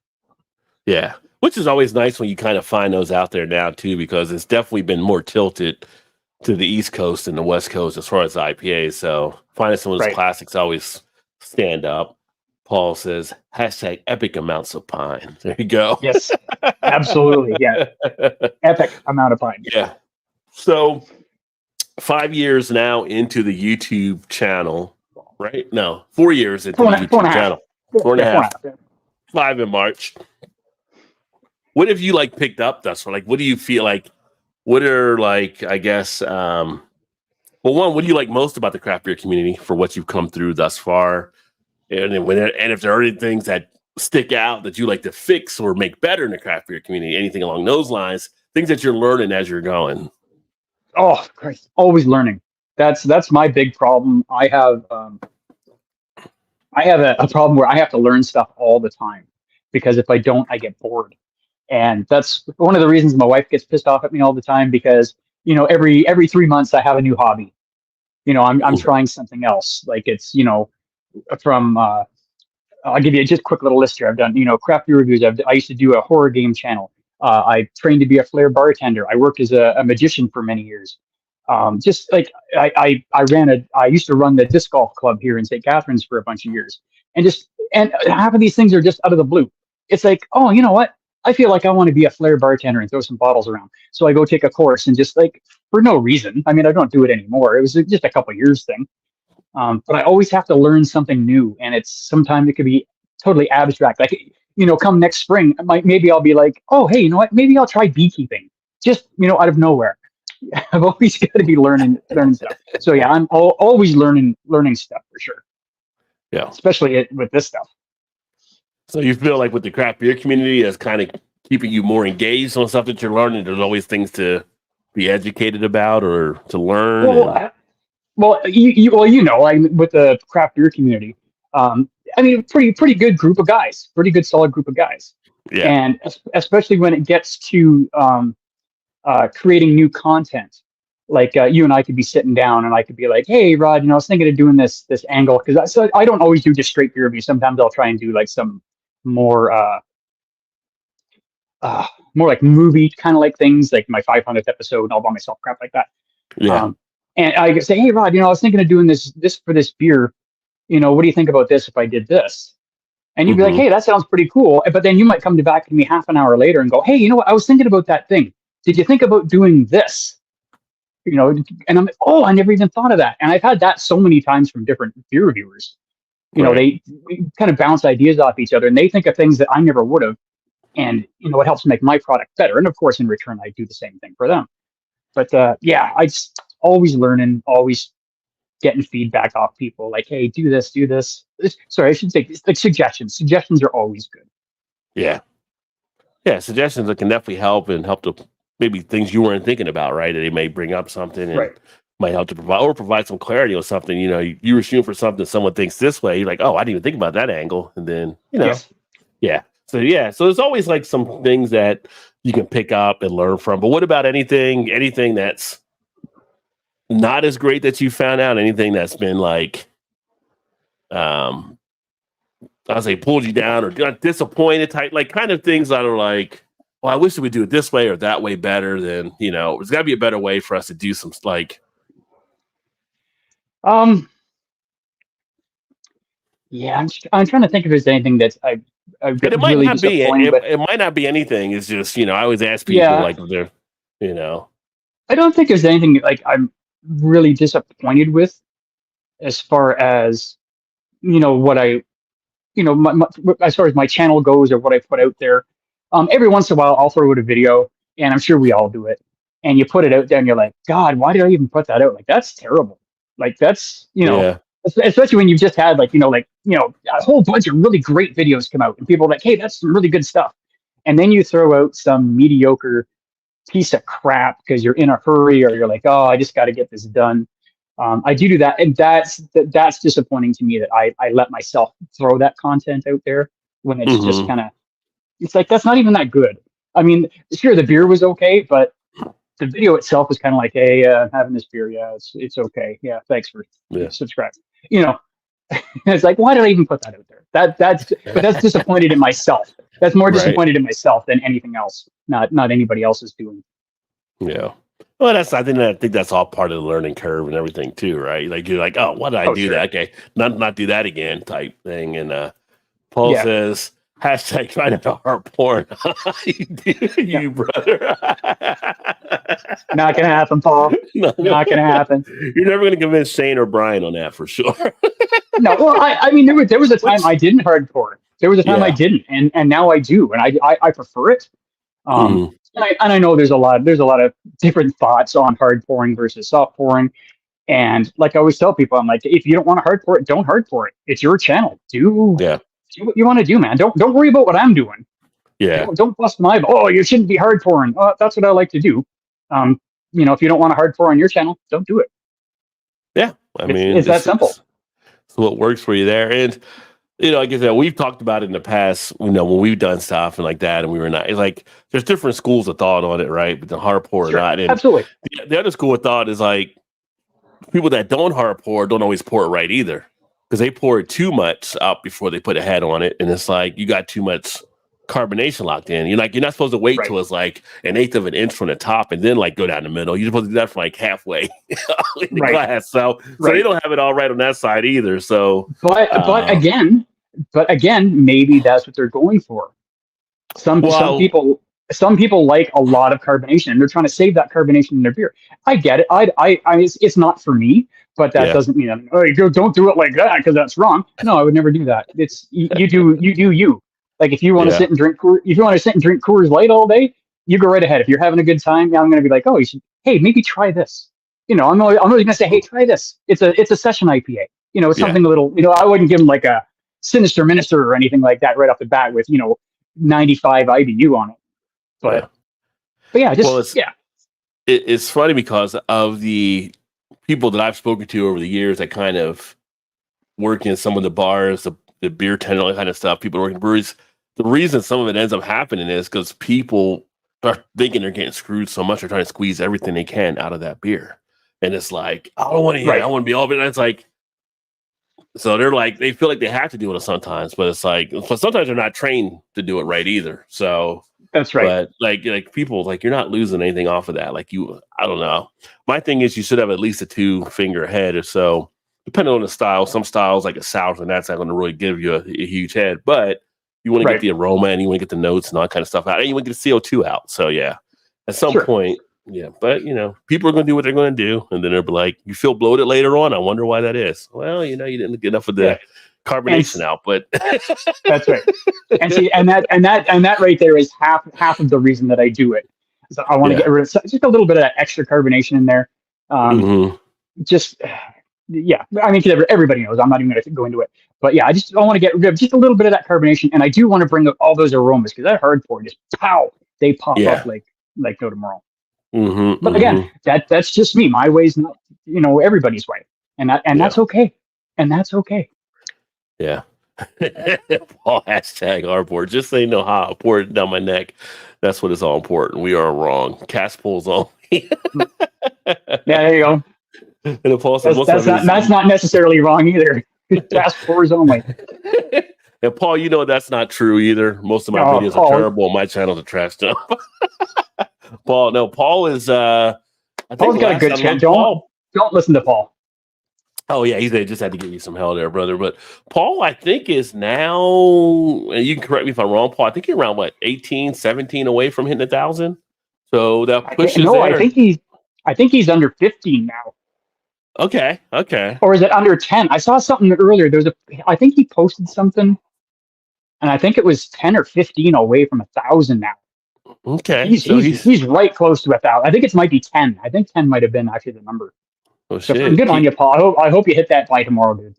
Yeah, which is always nice when you kind of find those out there now too, because it's definitely been more tilted to the East Coast and the West Coast as far as IPAs. So finding some of those classics always stand up. Paul says, #epic amounts of pine. There you go. Yes, absolutely. Yeah. Epic amount of pine. Yeah. So 5 years now into the YouTube channel, right? No, 4 years into the YouTube channel. 4.5. 5 in March. What have you picked up thus far? What do you feel like? What are I guess, well, one, what do you like most about the craft beer community for what you've come through thus far? And if there are any things that stick out that you like to fix or make better in the craft beer community, anything along those lines, things that you're learning as you're going. Oh, Christ. Always learning. That's my big problem. I have a problem where I have to learn stuff all the time, because if I don't, I get bored. And that's one of the reasons my wife gets pissed off at me all the time, because, every 3 months I have a new hobby. I'm trying something else. Like it's, from, I'll give you just a quick little list here. I've done, craft beer reviews. I used to do a horror game channel. I trained to be a flair bartender. I worked as a magician for many years. Just like I used to run the disc golf club here in St. Catharines for a bunch of years. And half of these things are just out of the blue. It's like, oh, you know what? I feel like I want to be a flair bartender and throw some bottles around. So I go take a course, and just like for no reason. I mean, I don't do it anymore. It was just a couple of years thing. But I always have to learn something new, and sometimes it could be totally abstract. Like, come next spring, maybe I'll be like, oh, hey, you know what? Maybe I'll try beekeeping, just out of nowhere. I've always got to be learning stuff. So yeah, I'm always learning stuff for sure. Yeah, especially with this stuff. So you feel like with the craft beer community, that's kind of keeping you more engaged on stuff that you're learning. There's always things to be educated about or to learn. Well, with the craft beer community, pretty good group of guys, pretty good solid group of guys. Yeah. And especially when it gets to creating new content, like you and I could be sitting down, and I could be like, hey, Rod, I was thinking of doing this angle, because I don't always do just straight beer reviews. Sometimes I'll try and do like some more like movie kind of like things, like my 500th episode, all by myself, crap like that. Yeah. And I could say, hey, Rod, I was thinking of doing this for this beer. What do you think about this if I did this? And you'd be like, hey, that sounds pretty cool. But then you might come back to me half an hour later and go, hey, you know what? I was thinking about that thing. Did you think about doing this? And I'm like, oh, I never even thought of that. And I've had that so many times from different beer reviewers. We kind of bounce ideas off each other, and they think of things that I never would have. And, it helps make my product better. And of course, in return, I do the same thing for them. But I just always learning, always getting feedback off people, like, hey, do this. Sorry, I should say like suggestions. Suggestions are always good. Yeah. Yeah. Suggestions that can definitely help to maybe things you weren't thinking about, right? They may bring up something and might help to provide some clarity on something. You were shooting for something, someone thinks this way. You're like, oh, I didn't even think about that angle. And then, Yes. Yeah. So there's always like some things that you can pick up and learn from. But what about anything that's not as great that you found out? Anything that's been like, I'll say pulled you down or got disappointed type, like kind of things that are like, well, I wish we would do it this way or that way better than, there's got to be a better way for us to do some like. Yeah, I'm trying to think if there's anything that's I've But it might really not be. disappointed. It might not be anything. It's just, I always ask people like they're, I don't think there's anything like I'm really disappointed with, as far as what I, as far as my channel goes or what I put out there. Every once in a while, I'll throw out a video, and I'm sure we all do it. And you put it out there, and you're like, God, why did I even put that out? Like, that's terrible. Like, that's especially when you've just had a whole bunch of really great videos come out, and people are like, hey, that's some really good stuff. And then you throw out some mediocre piece of crap because you're in a hurry, or you're like, oh, I just got to get this done. I do that, and that's disappointing to me, that I let myself throw that content out there when it's just kind of, it's like, that's not even that good. I mean, sure, the beer was okay, but the video itself was kind of like, hey, I'm having this beer. Yeah, it's okay. Yeah, thanks for subscribing. It's like, why did I even put that out there? That's disappointed in myself. That's more disappointed in myself than anything else. Not anybody else is doing. Yeah. Well, I think that's all part of the learning curve and everything too, right? Like you're like, oh, why did I do that? Okay, not do that again, type thing. And Paul says, hashtag try not to heart porn. you brother. Not gonna happen, Paul. Not gonna happen. You're never gonna convince Shane or Brian on that for sure. No, well, I mean, there was a time I didn't hardcore. There was a time I didn't, and now I do, and I prefer it. And I know there's a lot of different thoughts on hard pouring versus soft pouring. And like I always tell people, I'm like, if you don't want to hard pour it, don't hard pour it. It's your channel. Do what you want to do, man. Don't worry about what I'm doing. Yeah. Don't bust my, oh, you shouldn't be hard pouring. That's what I like to do. If you don't want to hard pour on your channel, don't do it. Yeah. I mean, it's that simple. It's what works for you there. And Like I said, we've talked about it in the past, when we've done stuff and like that, and we were not, it's like, there's different schools of thought on it, right? But the hard pour or Sure, not. And absolutely. the other school of thought is like, people that don't hard pour don't always pour it right either, because they pour it too much up before they put a head on it. And it's like, you got too much carbonation locked in. You're not supposed to wait Right. till it's like 1/8 of an inch from the top and then like go down the middle. You're supposed to do that from like halfway in the Right. glass. So Right. they don't have it all right on that side either. So, But again, maybe that's what they're going for. Some people like a lot of carbonation, and they're trying to save that carbonation in their beer. I get it. It's not for me, but that doesn't mean don't do it like that because that's wrong. No, I would never do that. It's you do you. Like if you want to sit and drink Coors Light all day, you go right ahead. If you're having a good time, I'm going to be like, hey, maybe try this. I'm always going to say, hey, try this. It's a session IPA. It's something a little. I wouldn't give them like a Sinister Minister or anything like that right off the bat with 95 IBU on it. But it's funny because of the people that I've spoken to over the years that kind of work in some of the bars, the beer tent, all that kind of stuff. People working in breweries. The reason some of it ends up happening is because people are thinking they're getting screwed so much. They're trying to squeeze everything they can out of that beer, and it's like, I don't want to hear it. I want to be all of it. And it's like, so they're like, they feel like they have to do it sometimes, but it's like, but sometimes they're not trained to do it right either. So that's right. But like people, like, you're not losing anything off of that. Like I don't know. My thing is, you should have at least a 2-finger head or so, depending on the style. Some styles like a sour, and that's not going to really give you a huge head, but you want to get the aroma and you want to get the notes and all that kind of stuff out, and you want to get the CO2 out. So yeah, at some point, but people are going to do what they're going to do, and then they'll be like, you feel bloated later on. I wonder why that is. Well, you didn't get enough of the carbonation out, but that's right. And see, and that right there is half of the reason that I do it. So I want to get rid of just a little bit of that extra carbonation in there. Just I mean, everybody knows. I'm not even going to go into it, but I want to get rid of just a little bit of that carbonation, and I do want to bring up all those aromas, because that hard pour just they pop up like no tomorrow. But again, that's just me. My way's not everybody's way, and that's okay, and that's okay. Yeah. Paul hashtag hard pour. Just so you know how I pour it down my neck. That's what is all important. We are wrong. Cast pulls only. There you go. And Paul said, that's not necessarily wrong either. Cast pours only. And Paul, that's not true either. Most of my videos are terrible. My channel's a trash dump. Paul is I think Paul's got a good channel. Don't listen to Paul. Oh yeah, he just had to give you some hell there, brother. But Paul, I think, is now, and you can correct me if I'm wrong, Paul, I think you're around 18, 17 away from hitting 1,000. So that pushes. I think he's under 15 now. Okay. Or is it under 10? I saw something earlier. I think he posted something, and I think it was 10 or 15 away from 1,000 now. Okay. He's right close to 1,000. I think it might be 10. I think 10 might have been actually the number. Oh, so good on you, Paul. I hope you hit that by tomorrow, dude.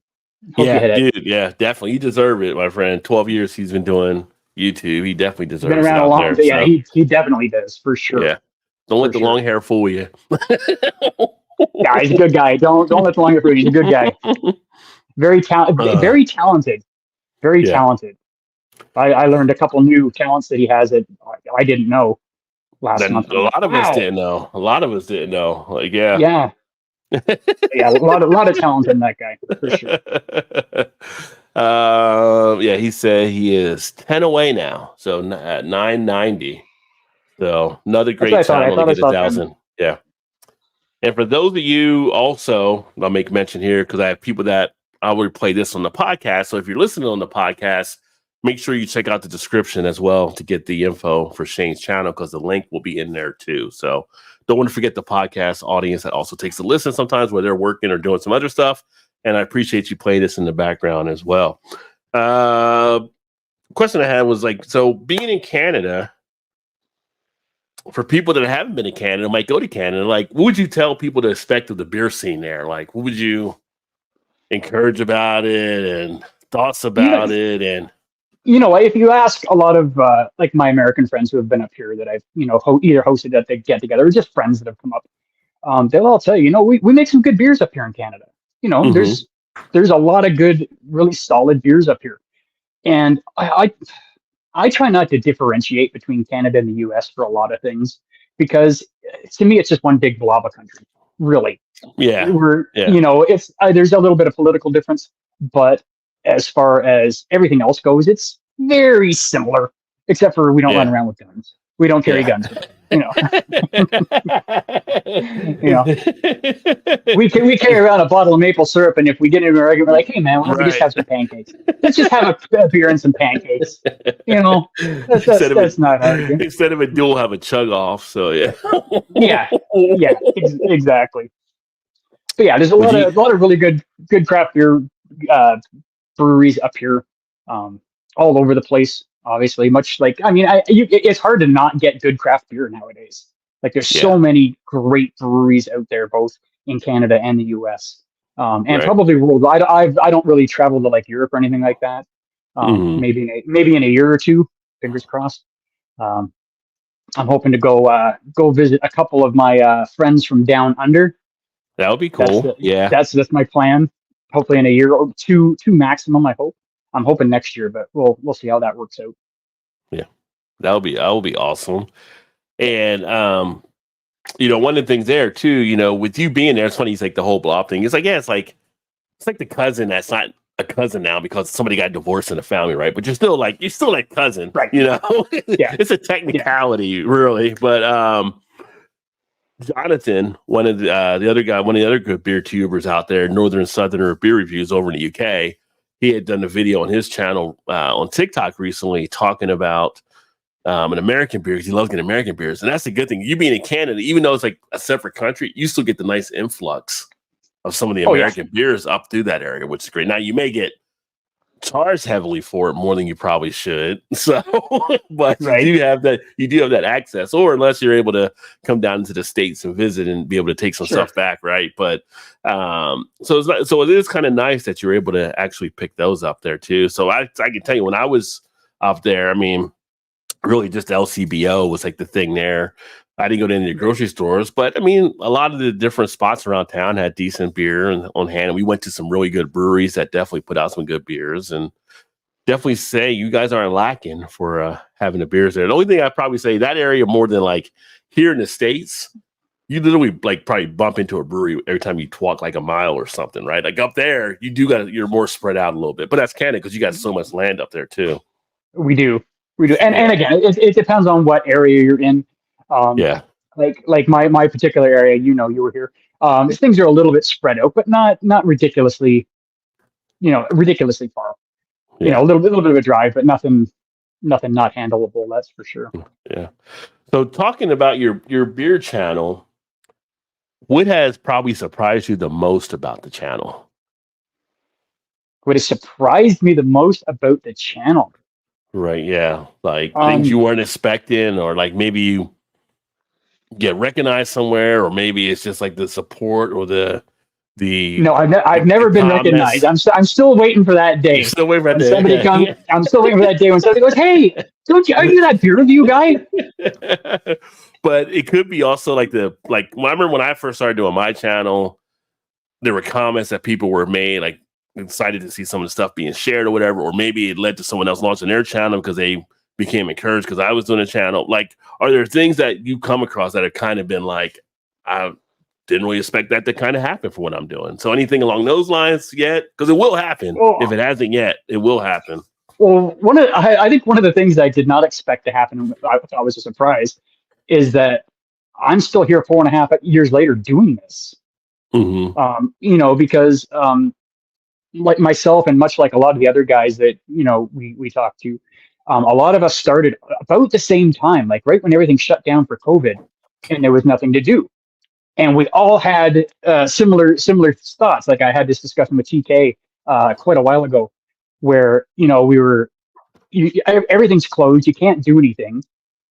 Dude. Yeah, definitely. You deserve it, my friend. 12 years he's been doing YouTube. He definitely deserves it. He's been around a long time. Yeah, he definitely does, for sure. Yeah. Don't let the long hair fool you. Yeah, he's a good guy. Don't let the long hair fool you. He's a good guy. Very talented. Very talented. Very talented. I learned a couple new talents that he has that I didn't know last month. A lot of us didn't know. Like, yeah, a lot of talent in that guy, for sure. He said he is 10 away now, so at 990. So another great channel to get 1,000. Yeah. And for those of you also, I'll make mention here because I have people that I will play this on the podcast. So if you're listening on the podcast, make sure you check out the description as well to get the info for Shane's channel, because the link will be in there too. So don't want to forget the podcast audience that also takes a listen sometimes where they're working or doing some other stuff. And I appreciate you playing this in the background as well. Question I had was so being in Canada, for people that haven't been to Canada, might go to Canada, what would you tell people to expect of the beer scene there? What would you encourage about it and thoughts about it? And if you ask a lot of my American friends who have been up here that I've either hosted at the get together or just friends that have come up, they'll all tell you, we make some good beers up here in Canada. There's a lot of good, really solid beers up here. And I try not to differentiate between Canada and the US for a lot of things because to me, it's just one big blob of country, really. Yeah. We're, Yeah. it's there's a little bit of political difference, but as far as everything else goes, it's very similar, except for we don't run Yeah. around with guns. We don't carry Yeah. guns with us, you know, we carry around a bottle of maple syrup, and if we get into an argument, we're like, hey man, why don't we just Right. have some pancakes? Let's just have a beer and some pancakes. That's not hard. Instead of a duel, have a chug off. So yeah. Yeah, yeah, exactly. But yeah, there's a lot of really good craft beer breweries up here, all over the place. Obviously, much like it's hard to not get good craft beer nowadays. Like there's so many great breweries out there, both in Canada and the U.S. And probably worldwide. I don't really travel to like Europe or anything like that. Maybe in a year or two, fingers crossed. I'm hoping to go visit a couple of my friends from down under. That would be cool. That's my plan. Hopefully in a year or two maximum. I hope. I'm hoping next year, but we'll see how that works out. Yeah, that would be awesome. And one of the things there too, with you being there, it's funny. It's like the whole blob thing. It's like it's like the cousin that's not a cousin now because somebody got divorced in the family, right? But you're still like cousin, right? Yeah, it's a technicality, really. But Jonathan, one of the other guy, one of the other good beer tubers out there, Northern Southerner Beer Reviews over in the UK. He had done a video on his channel on TikTok recently talking about an American beer because he loves getting American beers. And that's the good thing. You being in Canada, even though it's like a separate country, you still get the nice influx of some of the American beers up through that area, which is great. Now, you may get charged heavily for it more than you probably should. So, but you do have that access, or unless you're able to come down into the States and visit and be able to take some stuff back, right? But so it is kind of nice that you're able to actually pick those up there too. So I can tell you when I was up there, I mean, really just LCBO was like the thing there. I didn't go to any of the grocery stores, but I mean, a lot of the different spots around town had decent beer on hand. And we went to some really good breweries that definitely put out some good beers, and definitely say you guys aren't lacking for having the beers there. The only thing I'd probably say that area more than like here in the States, you literally like probably bump into a brewery every time you walk like a mile or something, right? Like up there, you're more spread out a little bit, but that's Canada because you got so much land up there too. We do. And again, it depends on what area you're in. Like my particular area, you were here. Things are a little bit spread out, but not ridiculously, ridiculously far. A little bit of a drive, but nothing not handleable. That's for sure. Yeah. So talking about your beer channel, what has probably surprised you the most about the channel? What has surprised me the most about the channel? Right. Yeah. Like things you weren't expecting, or like maybe you get recognized somewhere, or maybe it's just like the support or the. No, I've never been recognized. I'm still waiting for that day. You're still waiting for that day. I'm still waiting for that day when somebody goes, "Hey, are you that beer review guy?" But it could be also like I remember when I first started doing my channel, there were comments that people were made, like excited to see some of the stuff being shared or whatever, or maybe it led to someone else launching their channel because they became encouraged because I was doing a channel. Like, are there things that you come across that have kind of been like, I didn't really expect that to kind of happen for what I'm doing? So anything along those lines yet? Because it will happen. If it hasn't yet, it will happen. Well, I think one of the things I did not expect to happen, and I was a surprise, is that I'm still here 4.5 years later doing this. Mm-hmm. Because like myself and much like a lot of the other guys that we talked to, a lot of us started about the same time, like right when everything shut down for COVID, and there was nothing to do. And we all had similar thoughts. Like I had this discussion with TK quite a while ago, where everything's closed, you can't do anything.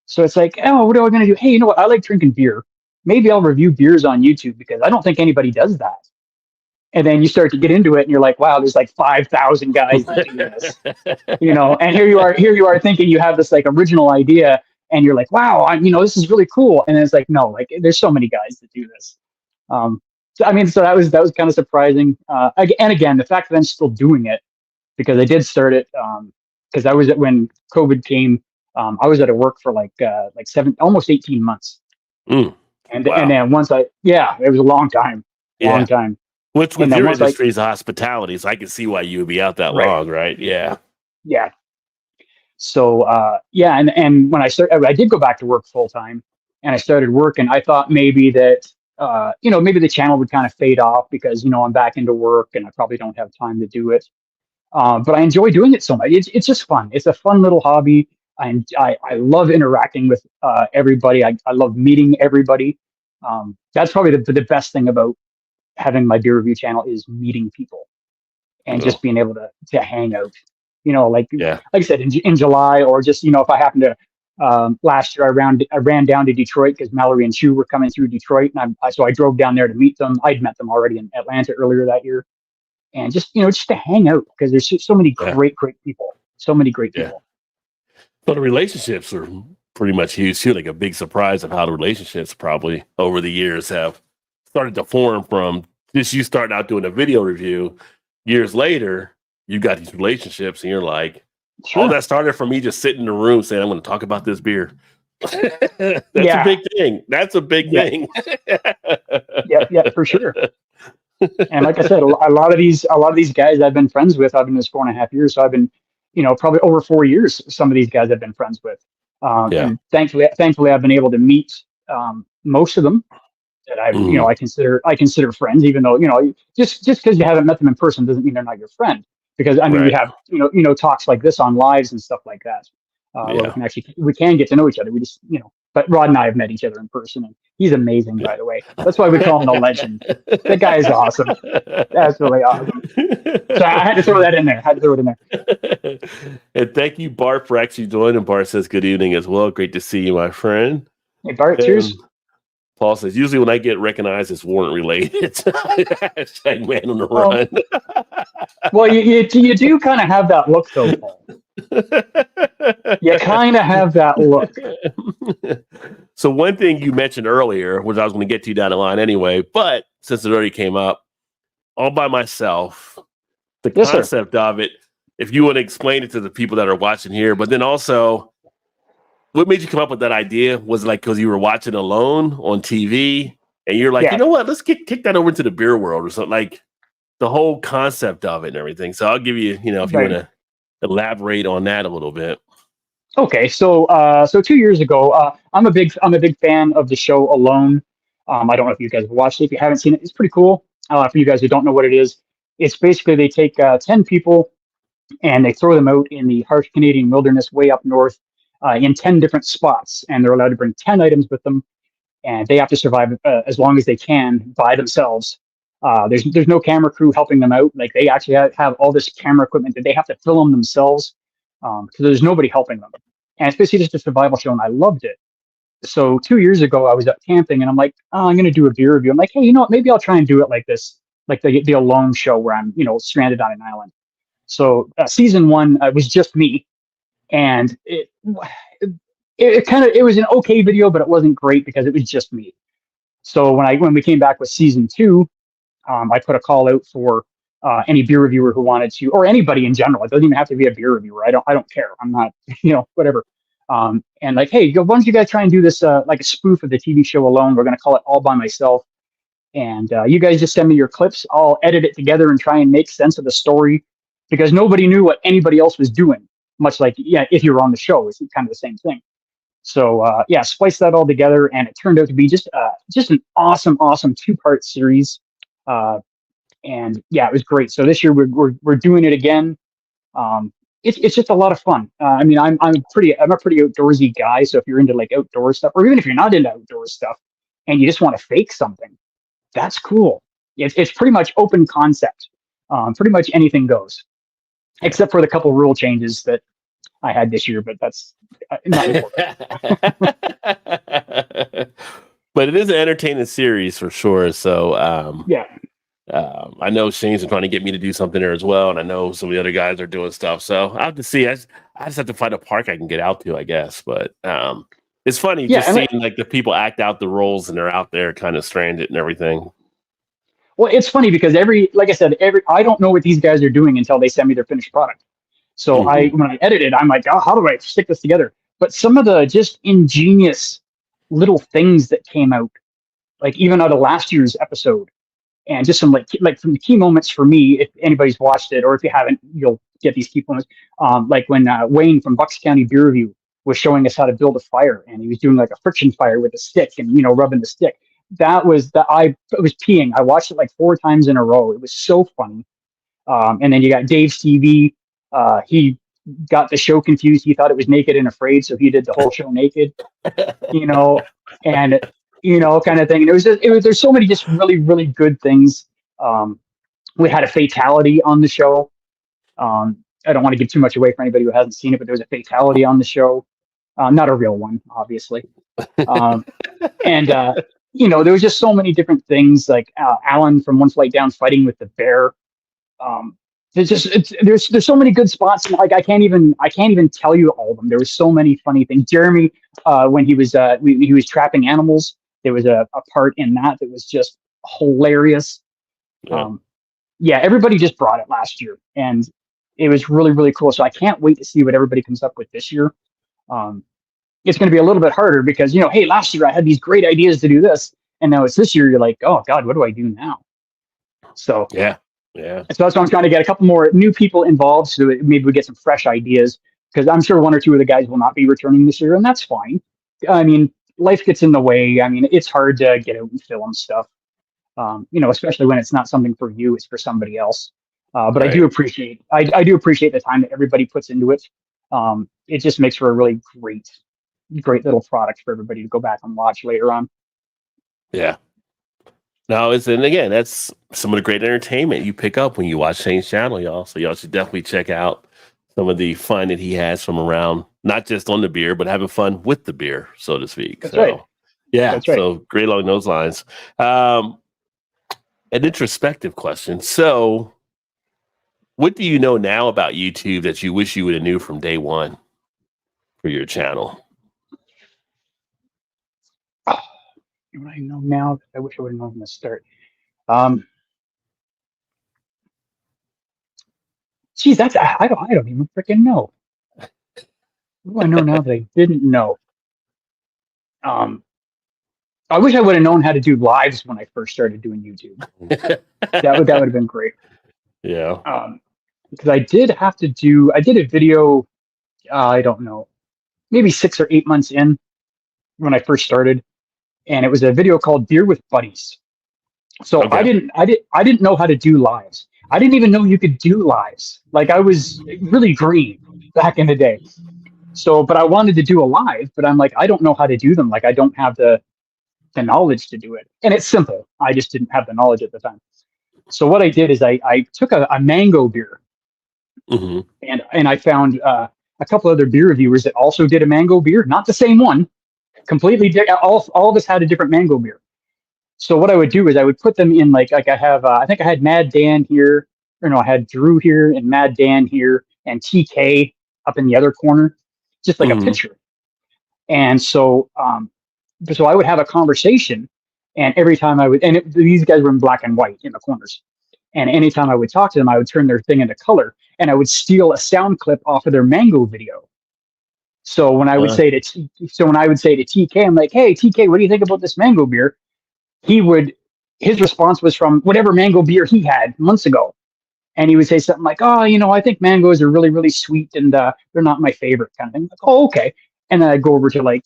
So it's like, oh, what am I going to do? Hey, you know what? I like drinking beer. Maybe I'll review beers on YouTube because I don't think anybody does that. And then you start to get into it, and you're like, wow, there's like 5,000 guys that do this, And here you are thinking you have this like original idea. And you're like, wow, this is really cool. And it's like, no, like there's so many guys that do this. So that was kind of surprising. And again, the fact that I'm still doing it, because I did start it because I was when COVID came. I was out of work for like almost 18 months. Mm. And Wow. then once it was a long time. Yeah. Which with And then your once industry is hospitality, so I can see why you would be out that Right. long, right? Yeah. Yeah. So and when I started, I did go back to work full time, and I started working. I thought maybe that maybe the channel would kind of fade off because I'm back into work and I probably don't have time to do it. But I enjoy doing it so much. It's just fun. It's a fun little hobby. I love interacting with everybody. I love meeting everybody. That's probably the best thing about having my beer review channel is meeting people and just being able to hang out. Like I said, in July, or just if I happen to last year I ran down to Detroit because Mallory and Chu were coming through Detroit, and so I drove down there to meet them. I'd met them already in Atlanta earlier that year, and just to hang out because there's so many great people, so many great people. But the relationships are pretty much huge too. Like a big surprise of how the relationships probably over the years have started to form from just you starting out doing a video review. Years later, you got these relationships, and you're like, all that started from me just sitting in the room saying, I'm going to talk about this beer. That's a big thing. That's a big thing. Yeah, for sure. And like I said, a lot of these guys I've been friends with. I've been in this 4.5 years, so I've been, probably over 4 years. Some of these guys I've been friends with, and thankfully, I've been able to meet most of them that I consider friends. Even though just because you haven't met them in person doesn't mean they're not your friend. Because I mean, we have talks like this on lives and stuff like that, where we can get to know each other. We just But Rod and I have met each other in person, and he's amazing, by the way. That's why we call him the legend. That guy is awesome. That's really awesome. So I had to throw that in there. And thank you, Bart, for actually joining. Bart says good evening as well. Great to see you, my friend. Hey, Bart, cheers. Paul says, usually when I get recognized, it's warrant related. Hashtag man on the run. Well, you do kind of have that look, though, Paul. You kind of have that look. So one thing you mentioned earlier, which I was going to get to you down the line anyway, but since it already came up, all by myself, the concept of it, if you want to explain it to the people that are watching here, but then also, what made you come up with that idea? Was it like because you were watching alone on TV and you're like, you know what, let's kick that over into the beer world or something, like the whole concept of it and everything. So I'll give you, if you want to elaborate on that a little bit. Okay, so 2 years ago, I'm a big fan of the show Alone. I don't know if you guys have watched it. If you haven't seen it, it's pretty cool. For you guys who don't know what it is, it's basically they take 10 people and they throw them out in the harsh Canadian wilderness way up north in 10 different spots, and they're allowed to bring 10 items with them, and they have to survive as long as they can by themselves. There's no camera crew helping them out. Like they actually have all this camera equipment that they have to film themselves because there's nobody helping them. And it's basically just a survival show, and I loved it. So 2 years ago, I was up camping, and I'm like, I'm going to do a beer review. I'm like, hey, you know what? Maybe I'll try and do it like this, like the Alone show where I'm, stranded on an island. So season 1 was just me, and it was an okay video, but it wasn't great because it was just me. So when we came back with season 2, I put a call out for any beer reviewer who wanted to, or anybody in general. It doesn't even have to be a beer reviewer. I don't care. I'm not, whatever. And like, hey, why don't you guys try and do this like a spoof of the TV show Alone? We're going to call it All by Myself. And you guys just send me your clips. I'll edit it together and try and make sense of the story, because nobody knew what anybody else was doing. Much like, if you were on the show, it's kind of the same thing. So splice that all together, and it turned out to be just an awesome 2-part series. And it was great. So this year we're doing it again. It's just a lot of fun. I mean, I'm a pretty outdoorsy guy. So if you're into like outdoor stuff, or even if you're not into outdoor stuff and you just want to fake something, that's cool. It's pretty much open concept. Pretty much anything goes, except for the couple rule changes that I had this year, but that's not important. But it is an entertaining series for sure. So I know Shane's been trying to get me to do something there as well, and I know some of the other guys are doing stuff. So I have to see. I just have to find a park I can get out to, I guess. But it's funny just seeing like the people act out the roles, and they're out there kind of stranded and everything. Well, it's funny because I don't know what these guys are doing until they send me their finished product. So when I edited, I'm like, oh, how do I stick this together? But some of the just ingenious little things that came out, like even out of last year's episode, and just some like from the key moments for me, if anybody's watched it, or if you haven't, you'll get these key moments. Like when Wayne from Bucks County Beer Review was showing us how to build a fire, and he was doing like a friction fire with a stick, and rubbing the stick. That was I was peeing. I watched it like 4 times in a row. It was so funny. And then you got Dave Stevie. He got the show confused. He thought it was Naked and Afraid, so he did the whole show naked. And kind of thing. And there's so many just really, really good things. We had a fatality on the show. I don't want to give too much away for anybody who hasn't seen it, but there was a fatality on the show. Not a real one, obviously. And there was just so many different things, like Alan from One Flight Down fighting with the bear. There's so many good spots, and like I can't even tell you all of them. There was so many funny things. Jeremy, when he was trapping animals, there was a part in that was just hilarious. Yeah. Everybody just brought it last year, and it was really, really cool. So I can't wait to see what everybody comes up with this year. It's going to be a little bit harder because hey, last year I had these great ideas to do this, and now it's this year. You're like, oh God, what do I do now? So yeah. So that's why I'm trying to get a couple more new people involved, so that maybe we get some fresh ideas. Because I'm sure 1 or 2 of the guys will not be returning this year, and that's fine. I mean, life gets in the way. I mean, it's hard to get out and film stuff. Especially when it's not something for you, it's for somebody else. But right. I do appreciate the time that everybody puts into it. It just makes for a really great little product for everybody to go back and watch later on. Yeah. No, and again, that's some of the great entertainment you pick up when you watch Shane's channel, y'all. So y'all should definitely check out some of the fun that he has from around, not just on the beer, but having fun with the beer, so to speak. That's right. Yeah, that's right. So great along those lines. An introspective question. So what do you know now about YouTube that you wish you would have knew from day one for your channel? What I know now that I wish I would have known from the start. Geez, I don't even freaking know. What do I know now that I didn't know? I wish I would have known how to do lives when I first started doing YouTube. that would have been great. Yeah. Because I did a video. I don't know, maybe 6 or 8 months in when I first started. And it was a video called Beer with Buddies. So okay. I didn't know how to do lives. I didn't even know you could do lives. Like I was really green back in the day. So, but I wanted to do a live, but I'm like, I don't know how to do them. Like I don't have the knowledge to do it. And it's simple. I just didn't have the knowledge at the time. So what I did is I took a mango beer and I found a couple other beer reviewers that also did a mango beer, not the same one. Completely different. All of us had a different mango beer. So what I would do is I would put them in like I have I think I had Mad Dan here, or no, I had Drew here and Mad Dan here and TK up in the other corner, just like a picture. And so I would have a conversation, and every time these guys were in black and white in the corners, and anytime I would talk to them, I would turn their thing into color, and I would steal a sound clip off of their mango video. So when I would say to TK, I'm like, hey TK, what do you think about this mango beer? His response was from whatever mango beer he had months ago. And he would say something like, oh, I think mangoes are really, really sweet and they're not my favorite kind of thing. Like, oh, okay. And then I'd go over to like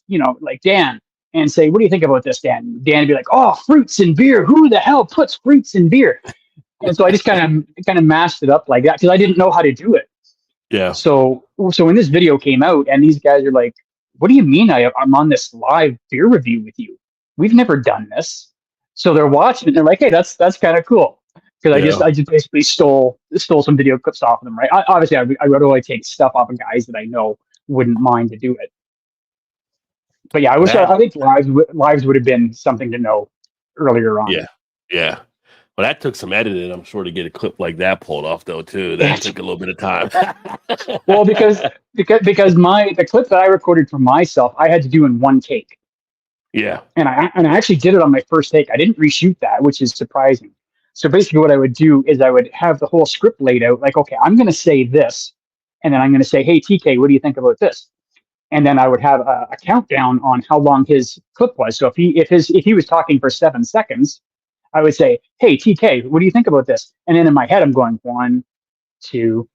Dan and say, what do you think about this, Dan? Dan would be like, oh, fruits in beer. Who the hell puts fruits in beer? And so I just kind of mashed it up like that because I didn't know how to do it. Yeah. So when this video came out and these guys are like, what do you mean I'm on this live beer review with you? We've never done this. So they're watching it and they're like, hey, that's kind of cool. Because I just basically stole some video clips off of them, right? Obviously, I would only take stuff off of guys that I know wouldn't mind to do it. But yeah, I think lives would have been something to know earlier on. Yeah. Well, that took some editing, I'm sure, to get a clip like that pulled off, though, too. That took a little bit of time. Well, because the clip that I recorded for myself, I had to do in one take. Yeah. And I actually did it on my first take. I didn't reshoot that, which is surprising. So basically what I would do is I would have the whole script laid out like, okay, I'm going to say this. and then I'm going to say, hey, TK, what do you think about this? And then I would have a countdown on how long his clip was. So if he was talking for 7 seconds, I would say, hey, TK, what do you think about this? And then in my head, I'm going 1, 2,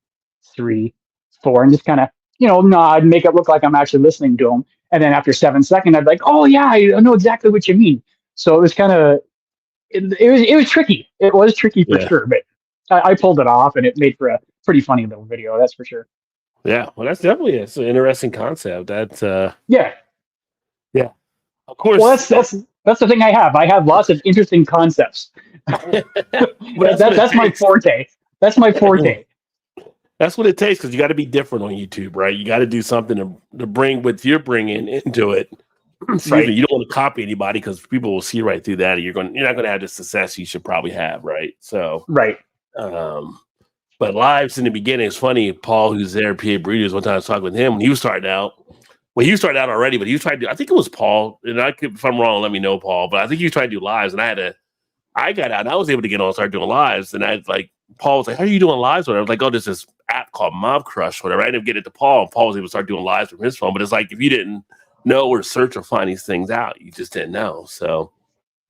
3, 4, and just kind of, nod, make it look like I'm actually listening to him. And then after 7 seconds, I'd be like, oh yeah, I know exactly what you mean. So it was kind of, it was tricky. It was tricky for sure, but I pulled it off, and it made for a pretty funny little video. That's for sure. Yeah, well, that's definitely it's an interesting concept. That's yeah. Of course. Well, that's the thing I have. I have lots of interesting concepts. That's my forte. That's my forte. That's what it takes, because you got to be different on YouTube, right? You got to do something to bring what you're bringing into it. Right. You don't want to copy anybody, because people will see right through that, and you're not going to have the success you should probably have, right? So right. But lives in the beginning, it's funny. Paul, who's there, PA Breeders, one time I was talking with him when he was starting out. Well, he was starting out already, but he was trying to. I think it was Paul, and if I'm wrong, let me know, Paul. But I think he was trying to do lives, and I got out, and I was able to get on and start doing lives, and Paul was like, "How are you doing lives?" Whatever. I was like, "Oh, there's this app called Mob Crush, whatever." I ended up getting it to Paul, and Paul was able to start doing lives from his phone. But it's like, if you didn't know or search or find these things out, you just didn't know. So,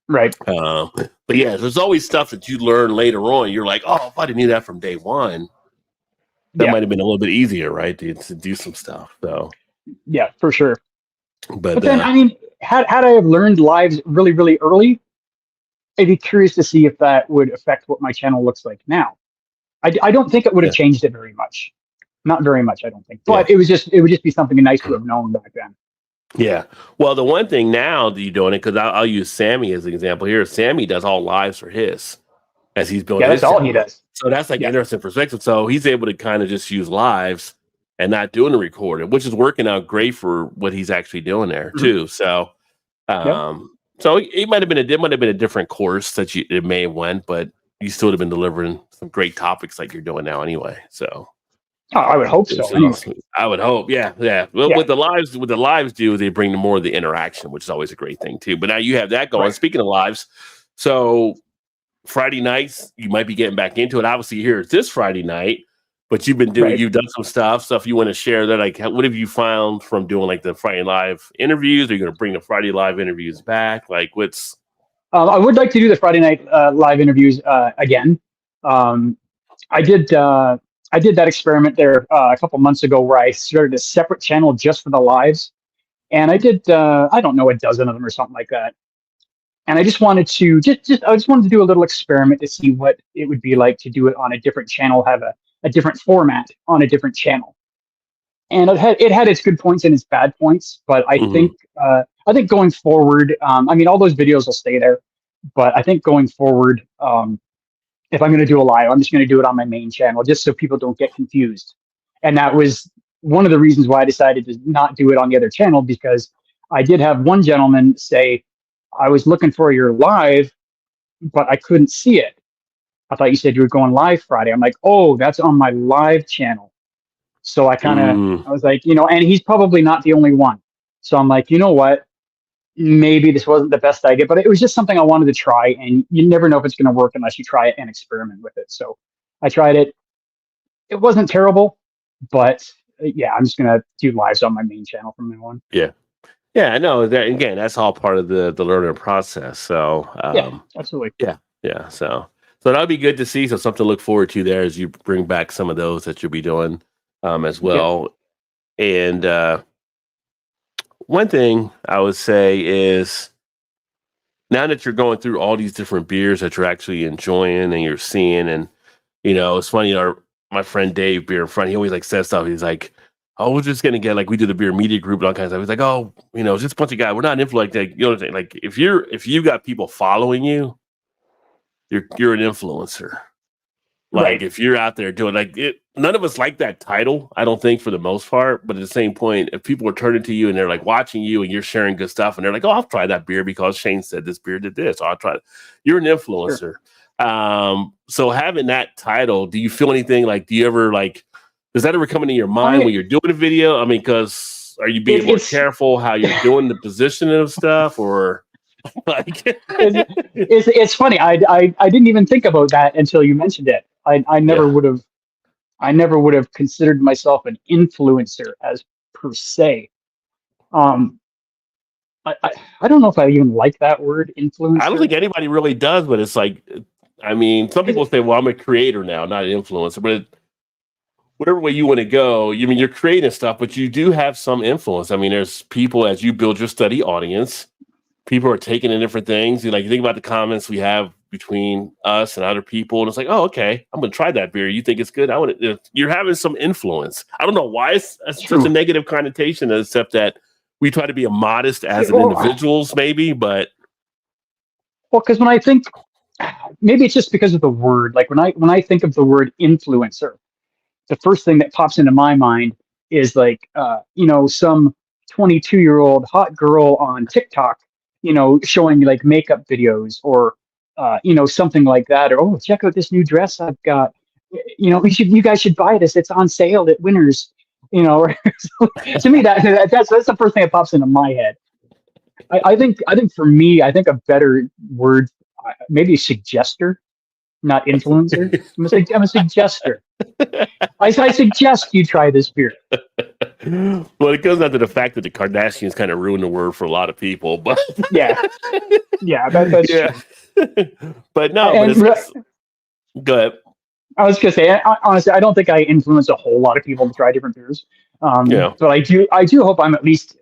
right. But yeah, there's always stuff that you learn later on. You're like, "Oh, if I didn't knew that from day one, that might have been a little bit easier, right, to do some stuff." So, yeah, for sure. But then, I mean, had I have learned lives really, really early, I'd be curious to see if that would affect what my channel looks like now. I don't think it would have changed it very much. Not very much, I don't think. But it would just be something nice to have known back then. Yeah. Well, the one thing now that you're doing it, because I'll use Sammy as an example here. Sammy does all lives for his, as he's building. Yeah, that's all he does. So that's like interesting perspective. So he's able to kind of just use lives and not doing the recording, which is working out great for what he's actually doing there too. So, so it might have been a different course that it may have went, but you still would have been delivering some great topics like you're doing now anyway. So. I would hope so. I would hope, yeah. Well, what the lives do, they bring more of the interaction, which is always a great thing too. But now you have that going. Right. Speaking of lives, so Friday nights you might be getting back into it. Obviously, here it's this Friday night, but you've been doing, you've done some stuff you want to share. That like, what have you found from doing like the Friday live interviews? Are you going to bring the Friday live interviews back? Like, what's? I would like to do the Friday night live interviews again. I did that experiment there a couple months ago where I started a separate channel just for the lives. And I did, I don't know, a dozen of them or something like that. And I just wanted to, I just wanted to do a little experiment to see what it would be like to do it on a different channel, have a different format on a different channel. And it had its good points and its bad points, but I think going forward, I mean, all those videos will stay there, but I think going forward, if I'm going to do a live, I'm just going to do it on my main channel, just so people don't get confused. And that was one of the reasons why I decided to not do it on the other channel, because I did have one gentleman say, I was looking for your live, but I couldn't see it. I thought you said you were going live Friday. I'm like, oh, that's on my live channel. So I kind of, I was like, and he's probably not the only one. So I'm like, you know what? Maybe this wasn't the best idea, but it was just something I wanted to try, and you never know if it's going to work unless you try it and experiment with it. So I tried it. It wasn't terrible, but yeah, I'm just going to do lives on my main channel from now on. Yeah. Yeah, I know that. Again, that's all part of the learning process. So yeah, absolutely. Yeah. So that'll be good to see. So something to look forward to there as you bring back some of those that you'll be doing as well. Yeah. And one thing I would say is, now that you're going through all these different beers that you're actually enjoying and you're seeing, and it's funny, my friend Dave Beer Front, he always says stuff. He's like, "Oh, we're just gonna get we do the beer media group and all kinds of stuff." He's like, "Oh, it's just a bunch of guys. We're not influenced like that." You know what I'm saying? Like, if you got people following you, you're an influencer. Like, if you're out there doing none of us like that title, I don't think, for the most part. But at the same point, if people are turning to you and they're watching you and you're sharing good stuff, and they're like, "Oh, I'll try that beer because Shane said this beer did this. I'll try it." You're an influencer. Sure. So having that title, do you feel anything do you ever does that ever come into your mind when you're doing a video? I mean, because are you being more careful how you're doing the positioning of stuff, or it's funny. I didn't even think about that until you mentioned it. I never would have. I never would have considered myself an influencer as per se. Um, I don't know if I even like that word I don't influencer. think anybody really does, but it's like, I mean, some people say, well, I'm a creator now, not an influencer, but whatever way you want to go, you mean you're creating stuff, but you do have some influence. I mean, there's people as you build your study audience, people are taking in different things. You think about the comments we have between us and other people, and it's like, oh, okay, I'm gonna try that beer. You think it's good? I want to. You're having some influence. I don't know why it's such a negative connotation, except that we try to be modest as individuals, maybe, but because when I think, maybe it's just because of the word. Like when I think of the word influencer, the first thing that pops into my mind is like, some 22-year-old hot girl on TikTok, showing like makeup videos or, something like that. Or, oh, check out this new dress I've got. You guys should buy this. It's on sale at Winners. To me, that's the first thing that pops into my head. I think for me, I think a better word, maybe suggester, not influencer. I'm a suggester. I suggest you try this beer. Well, it goes down to the fact that the Kardashians kind of ruined the word for a lot of people, but yeah, that's true. But no, go ahead. I was gonna say, honestly, I don't think I influence a whole lot of people to try different beers. But I do hope I'm at least,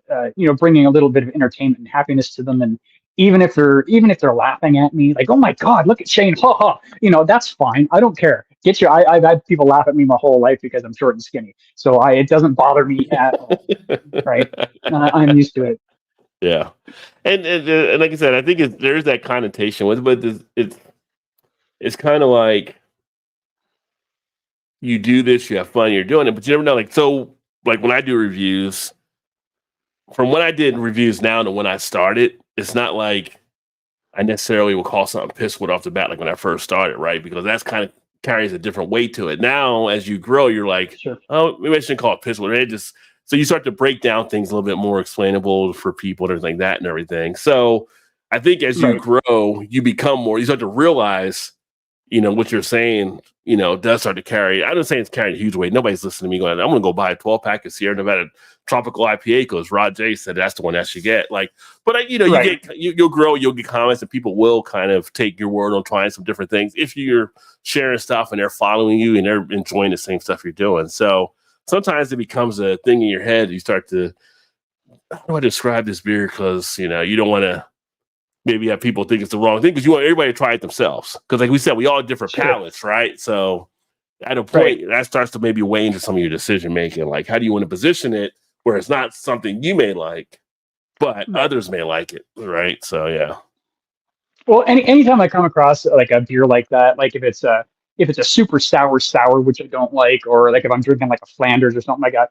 bringing a little bit of entertainment and happiness to them. And even if they're laughing at me, like, oh my God, look at Shane, ha ha, that's fine. I don't care. I've had people laugh at me my whole life because I'm short and skinny, so it doesn't bother me at all. Right? I'm used to it. Yeah, and like I said, I think there's that connotation with, but it's kind of like you do this, you have fun, you're doing it, but you never know. Like when I do reviews, from when I did reviews now to when I started, it's not like I necessarily will call something pisswood off the bat like when I first started, right? Because that's kind of carries a different weight to it. Now, as you grow, you're like, sure. Oh, maybe I shouldn't call it pisswood. So you start to break down things a little bit more explainable for people and everything like that and everything. So I think as you grow, you start to realize, what you're saying, does start to carry. I don't say it's carrying a huge weight. Nobody's listening to me going, I'm going to go buy a 12-pack of Sierra Nevada Tropical IPA because Rod J said that's the one that you get. You'll grow, you'll get comments, and people will kind of take your word on trying some different things if you're sharing stuff and they're following you and they're enjoying the same stuff you're doing. So sometimes it becomes a thing in your head. You start to, how do I describe this beer? Because, you don't want to maybe have people think it's the wrong thing because you want everybody to try it themselves. Because like we said, we all have different palates, right? So at a point, that starts to maybe weigh into some of your decision making. Like, how do you want to position it where it's not something you may like, but others may like it, right? So yeah. Well, anytime I come across like a beer like that, like if it's a super sour, which I don't like, or like if I'm drinking like a Flanders or something like that,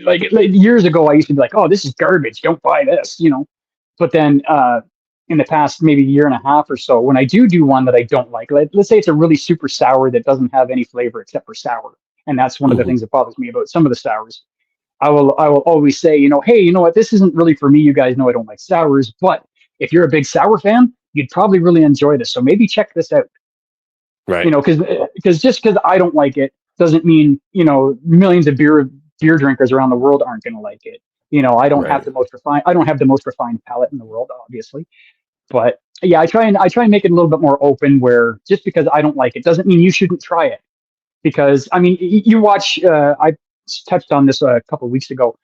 like years ago I used to be like, oh, this is garbage, don't buy this, But then in the past maybe year and a half or so, when I do one that I don't like, let's say it's a really super sour that doesn't have any flavor except for sour, and that's one of the things that bothers me about some of the sours. I will always say, hey, you know what, this isn't really for me. You guys know I don't like sours, but if you're a big sour fan, you'd probably really enjoy this. So maybe check this out. Right. Because just because I don't like it doesn't mean, millions of beer drinkers around the world aren't going to like it. I don't have the most refined palate in the world, obviously. But yeah, I try and make it a little bit more open where just because I don't like it doesn't mean you shouldn't try it. Because I mean, you watch, I touched on this a couple of weeks ago.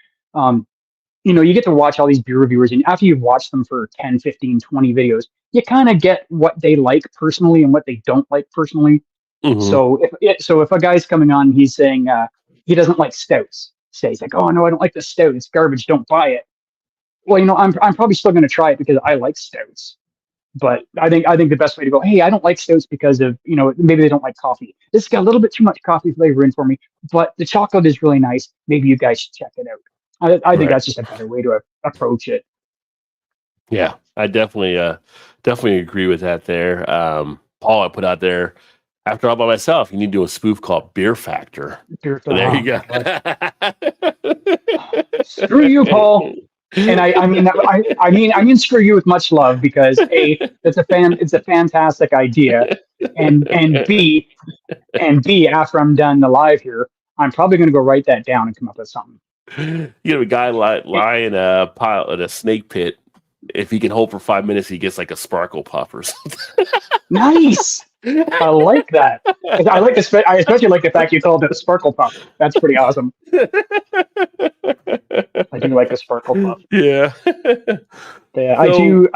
You get to watch all these beer reviewers, and after you've watched them for 10, 15, 20 videos, you kind of get what they like personally and what they don't like personally. Mm-hmm. So if a guy's coming on, he's saying he doesn't like stouts. Say he's like, oh no, I don't like the stout. It's garbage. Don't buy it. Well, I'm probably still going to try it because I like stouts. But I think the best way to go, hey, I don't like stouts because of, maybe they don't like coffee. This has got a little bit too much coffee flavor in for me, but the chocolate is really nice. Maybe you guys should check it out. I think that's just a better way to approach it. Yeah, I definitely agree with that there. Paul, I put out there, after all by myself, you need to do a spoof called Beer Factor. There you go. Screw you, Paul. And I mean, screw you with much love because it's a fantastic idea. and B, after I'm done the live here, I'm probably going to go write that down and come up with something. You know, a guy lying in a pile in a snake pit. If he can hold for 5 minutes, he gets like a sparkle puff or something. Nice. I like that. I especially like the fact you called it a sparkle puff. That's pretty awesome. I do like a sparkle puff. Yeah. Yeah, I do.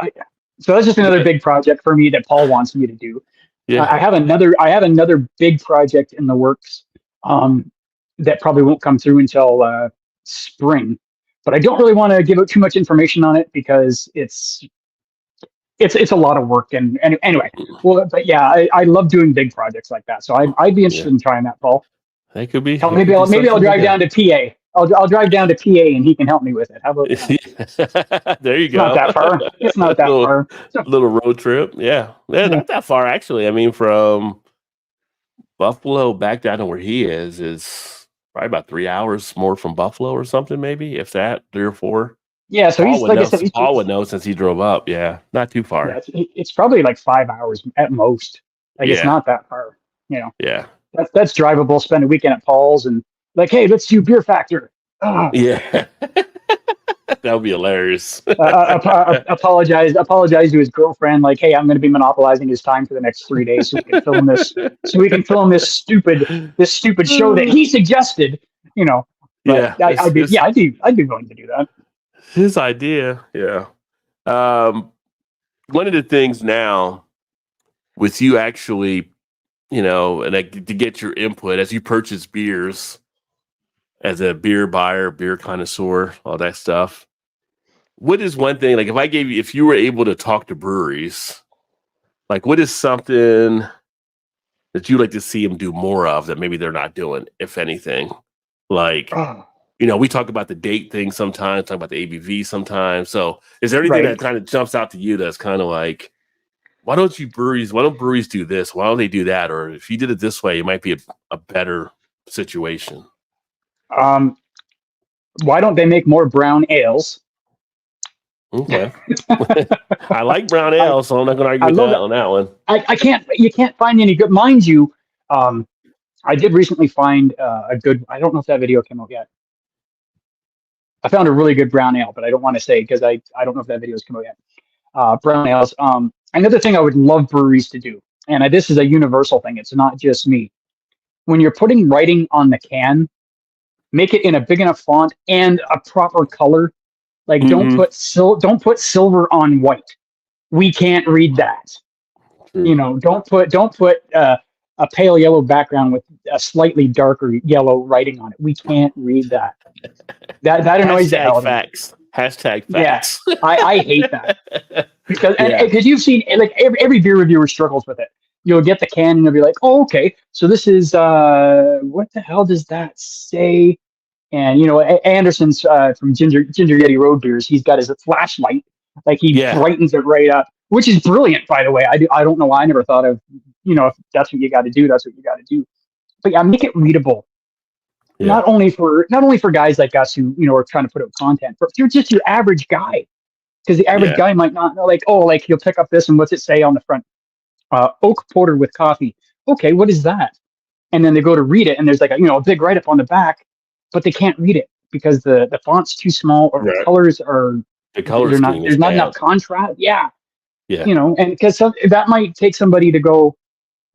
So that's just another big project for me that Paul wants me to do. Yeah. I have another big project in the works that probably won't come through until spring. But I don't really want to give out too much information on it because it's a lot of work. And anyway, well, but yeah, I love doing big projects like that. So I'd be interested in trying that, Paul. That could be. Maybe I'll drive down to PA. I'll drive down to PA and he can help me with it. How about that? There you go. Not that far. It's not that far. Little road trip. Yeah. Not that far, actually. I mean, from Buffalo back down to where he is probably about 3 hours more from Buffalo or something, maybe, if that, 3 or 4. Yeah, so he's like I said, Paul would know since he drove up. Yeah, not too far. Yeah, it's probably like 5 hours at most. Like it's not that far. You know. Yeah. That's drivable. Spend a weekend at Paul's and like, hey, let's do Beer Factor. Yeah. That would be hilarious. Apologize to his girlfriend. Like, hey, I'm going to be monopolizing his time for the next 3 days so we can film this. This stupid show that he suggested. You know. But yeah. I'd be willing to do that. His idea. Yeah. One of the things now with you actually, you know, and to get your input as you purchase beers as a beer buyer, beer connoisseur, all that stuff. What is one thing, like if you were able to talk to breweries, like what is something that you like to see them do more of that maybe they're not doing, if anything? Like, you know, we talk about the date thing sometimes, talk about the ABV sometimes. So is there anything that kind of jumps out to you that's kind of like, why don't breweries do this? Why don't they do that? Or if you did it this way, it might be a better situation. Why don't they make more brown ales? Okay. I like brown ale, so I'm not going to argue with that on that one. You can't find any good, mind you. I did recently find a good, I don't know if that video came out yet. I found a really good brown ale, but I don't want to say because I don't know if that video has come out yet. Brown ales. Another thing I would love breweries to do, and this is a universal thing. It's not just me. When you're putting writing on the can, make it in a big enough font and a proper color. Like don't put silver on white. We can't read that. You know, don't put a pale yellow background with a slightly darker yellow writing on it. We can't read that. That annoys the hell out of me. Hashtag facts. Yeah, I hate that because you've seen like every beer reviewer struggles with it. You'll get the can and you'll be like, oh, okay, so this is what the hell does that say? And you know, Anderson's from Ginger Yeti Road Beers. He's got his flashlight, like he brightens it right up, which is brilliant, by the way. I don't know why I never thought of, you know, if that's what you got to do, that's what you got to do. But yeah, make it readable. Yeah. Not only for guys like us who, you know, are trying to put out content, but you're just your average guy, because the average guy might not know. Like, oh, like he'll pick up this and what's it say on the front? Oak porter with coffee. Okay, what is that? And then they go to read it, and there's like a big write up on the back, but they can't read it because the font's too small or the colors are there's not enough contrast. Yeah. You know, and because that might take somebody to go,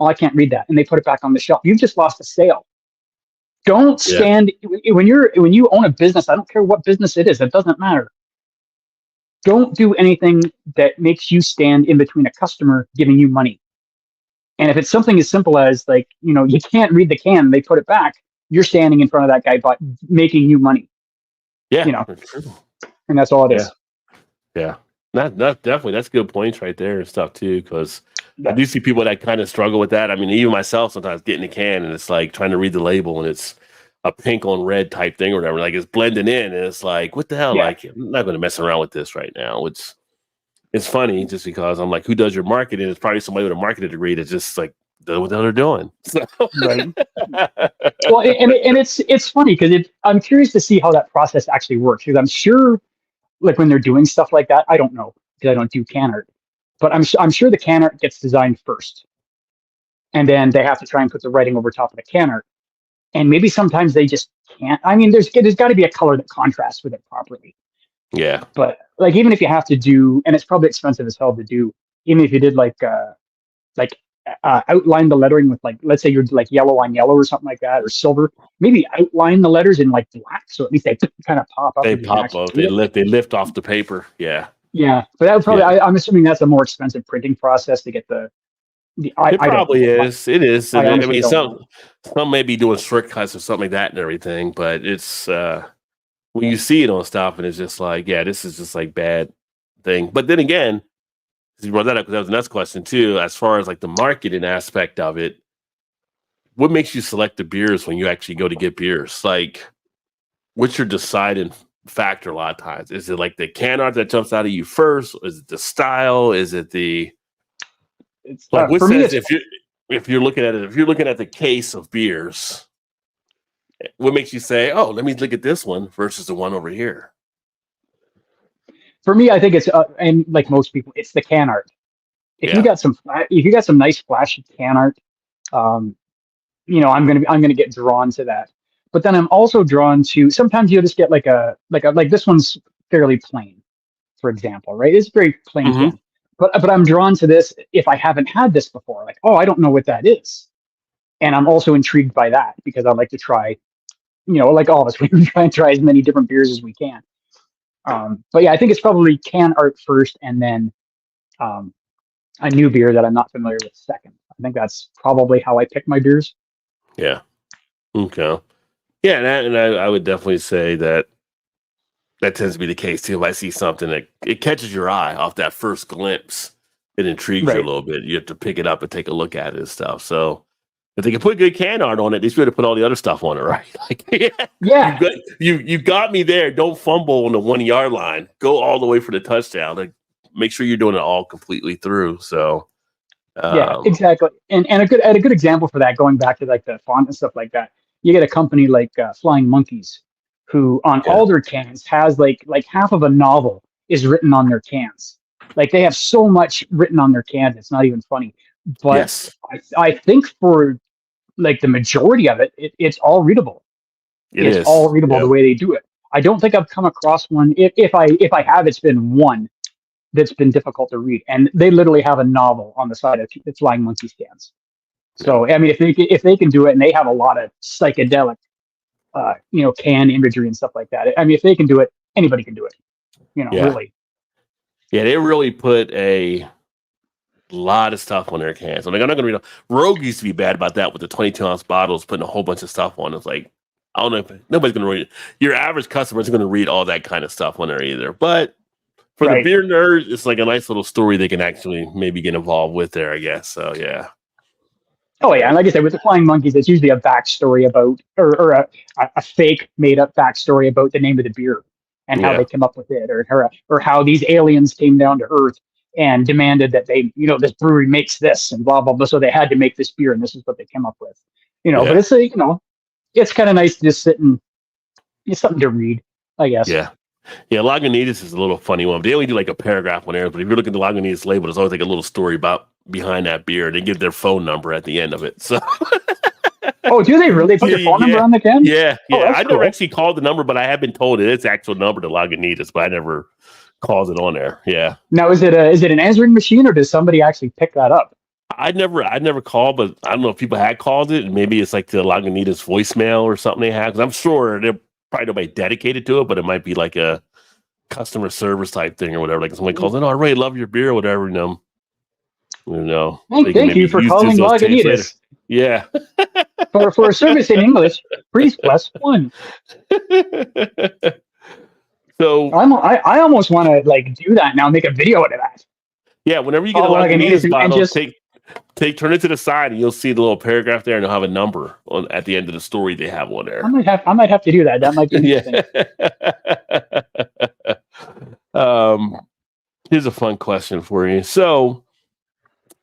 oh, I can't read that, and they put it back on the shelf. You've just lost a sale. Don't stand when you own a business. I don't care what business it is. It doesn't matter. Don't do anything that makes you stand in between a customer giving you money. And if it's something as simple as like, you know, you can't read the can, they put it back. You're standing in front of that guy, but making you money. Yeah, you know, and that's all it is. Yeah, not definitely. That's good points right there and stuff too. Because I do see people that kind of struggle with that. I mean, even myself sometimes getting a can and it's like trying to read the label and it's a pink on red type thing or whatever. Like it's blending in and it's like, what the hell? Like I'm not going to mess around with this right now. It's funny just because I'm like, who does your marketing? It's probably somebody with a marketing degree that's just like doing what they're doing. So. Right. Well, and it's funny because I'm curious to see how that process actually works, because I'm sure, like when they're doing stuff like that, I don't know because I don't do can art, but I'm sure the can art gets designed first, and then they have to try and put the writing over top of the can art. And maybe sometimes they just can't. I mean, there's got to be a color that contrasts with it properly. Yeah. But like, even if you have to do, and it's probably expensive as hell to do, even if you did like outline the lettering with, like, let's say you're like yellow on yellow or something like that, or silver, maybe outline the letters in like black, so at least they kind of pop up. They and you can pop actually up. see it. They lift off the paper. Yeah. Yeah, but that would probably, Yeah. I'm assuming that's a more expensive printing process to get the I It don't probably know. is. It is. I I honestly mean, don't know. some may be doing shortcuts or something like that and everything, but it's when you see it on stuff and it's just like, yeah, this is just like bad thing. But then again, you brought that up because that was the next question too. As far as like the marketing aspect of it, what makes you select the beers when you actually go to get beers? Like, what's your deciding factor a lot of times? Is it like the can art that jumps out at you first? Is it the style? Is it the It's like what for me. says It's if you're looking at it, if you're looking at the case of beers, what makes you say, "Oh, let me look at this one versus the one over here"? for me. I think it's and like most people, it's the can art. If you Yeah. got some nice flashy can art, um, I'm gonna get drawn to that. But then I'm also drawn to, sometimes you'll just get like this one's fairly plain, for example, right? It's very plain Mm-hmm. can. But I'm drawn to this if I haven't had this before. Like, oh, I don't know what that is, and I'm also intrigued by that because I'd like to try. Like all of us, we try and try as many different beers as we can. But yeah, I think it's probably can art first, and then um, a new beer that I'm not familiar with second. I think that's probably how I pick my beers. Yeah. Okay. Yeah, I would definitely say that tends to be the case too. If I see something that it catches your eye off that first glimpse, it intrigues you a Right. little bit. You have to pick it up and take a look at it and stuff. So if they can put good can art on it, they should put all the other stuff on it, right? Like, yeah, Yeah. you got me there. Don't fumble on the 1 yard line. Go all the way for the touchdown. Like, make sure you're doing it all completely through. So, Yeah, um, exactly. And a good example for that, going back to like the font and stuff like that, you get a company like Flying Monkeys, who on yeah, all their cans has like half of a novel is written on their cans. Like, they have so much written on their cans, it's not even funny. But yes, I think for like the majority of it, it's all readable. it It's all is. readable the Yep. way they do it. I don't think I've come across one. If I have, it's been one that's been difficult to read, and they literally have a novel on the side of the Flying Monkey stands. Yeah. So I mean, if they can do it, and they have a lot of psychedelic, can imagery and stuff like that. I mean, if they can do it, anybody can do it. Yeah. Really. Yeah, they really put a lot of stuff on their cans. I'm like, I'm not gonna read. Rogue used to be bad about that with the 22-ounce bottles, putting a whole bunch of stuff on. It's like, I don't know if nobody's gonna read it. Your average customer isn't gonna read all that kind of stuff on there either. But for the Right. beer nerds, it's like a nice little story they can actually maybe get involved with there, I guess. So yeah. Oh yeah, and like I said, with the Flying Monkeys, it's usually a backstory about, or a fake made up backstory about the name of the beer and how Yeah. they came up with it, or how these aliens came down to Earth and demanded that this brewery makes this and blah blah blah. So they had to make this beer, and this is what they came up with. But Yeah. it's kind of nice to just sit and it's something to read, I guess. Yeah. Yeah, Lagunitas is a little funny one. They only do like a paragraph on there, but if you're looking at the Lagunitas label, there's always like a little story about behind that beer. They give their phone number at the end of it. So Oh, do they really put their phone number on the can? yeah. Oh, that's I never cool. actually called the number, but I have been told it's actual number to Lagunitas, but I never called it on there. Yeah. Now, is it an answering machine, or does somebody actually pick that up? I'd never called, but I don't know if people had called it, and maybe it's like the Lagunitas voicemail or something they have. Because I'm sure they're probably nobody dedicated to it, but it might be like a customer service type thing or whatever. Like somebody calls in, "Oh, I really love your beer," or whatever. They can Thank maybe you for use calling those tapes later. Lagunitas. Yeah. For a service in English, please press 1. So I almost want to like do that now, make a video out of that. yeah, whenever you get a Call Lagunitas Lagunitas and bottle, just turn it to the side, and you'll see the little paragraph there, and they'll have a number on at the end of the story they have on there. I might have to do that. That might be interesting. Yeah. Here's a fun question for you. So,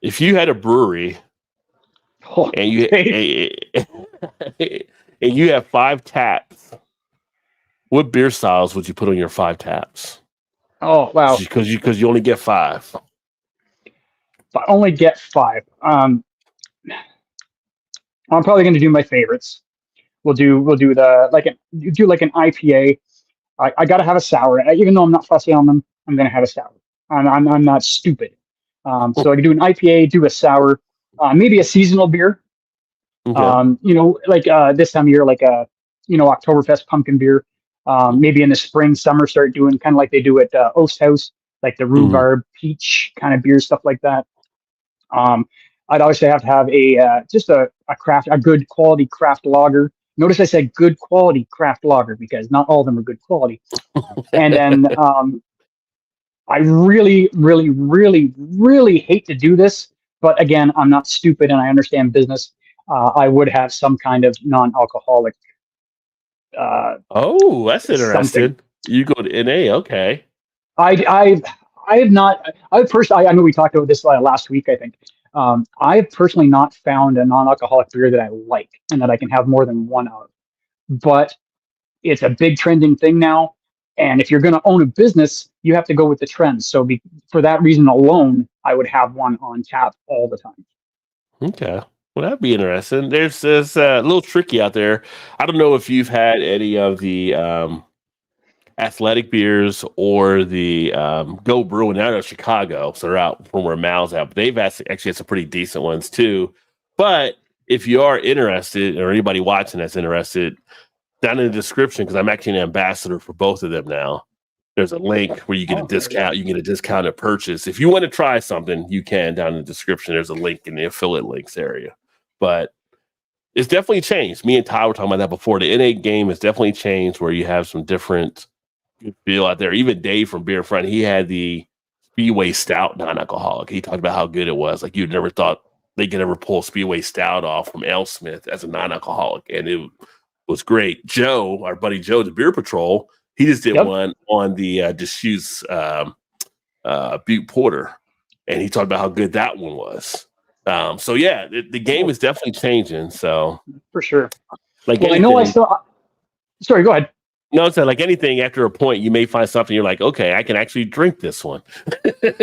if you had a brewery Oh, and you and you have 5 taps, what beer styles would you put on your 5 taps? oh wow! Because you only get 5. If I only get 5. I'm probably going to do my favorites. We'll do the do like an IPA. I got to have a sour. Even though I'm not fussy on them, I'm going to have a sour. I'm not stupid. So I can do an IPA, do a sour, maybe a seasonal beer. Okay. Like this time of year, like a Oktoberfest pumpkin beer. Maybe in the spring, summer, start doing kind of like they do at Oast House, like the Mhm. rhubarb peach kind of beer, stuff like that. Um, I'd obviously have to have just a good quality craft lager. Notice I said good quality craft lager because not all of them are good quality. And then I really, really, really, really hate to do this, but again, I'm not stupid and I understand business. I would have some kind of non-alcoholic Oh, that's something. interesting. You go to NA, okay. I I have not. I personally. I know we talked about this last week. I think. I have personally not found a non-alcoholic beer that I like and that I can have more than one of. But it's a big trending thing now. And if you're going to own a business, you have to go with the trends. So for that reason alone, I would have one on tap all the time. Okay. Well, that'd be interesting. There's this a little tricky out there. I don't know if you've had any of the athletic beers or the Go Brewing out of Chicago. So they're out from where Mal's at. But they've actually had some pretty decent ones too. But if you are interested, or anybody watching that's interested, down in the description, because I'm actually an ambassador for both of them now. There's a link where you get a Oh, there we go. discount. You can get a discounted purchase. If you want to try something, you can down in the description. There's a link in the affiliate links area. But it's definitely changed. Me and Ty were talking about that before. The NA game has definitely changed where you have some different feel out there. Even Dave from Beer Front, he had the Speedway Stout non-alcoholic. He talked about how good it was. Like you'd never thought they could ever pull Speedway Stout off from Alesmith as a non-alcoholic. And it was great. Joe, our buddy Joe, the Beer Patrol, he just did Yep. one on the Deschutes Butte Porter. And he talked about how good that one was. So yeah, the game is definitely changing. So For sure. like Well, I know I anything, still. Sorry, go ahead. no, it's like anything after a point, you may find something you're like, okay, I can actually drink this one.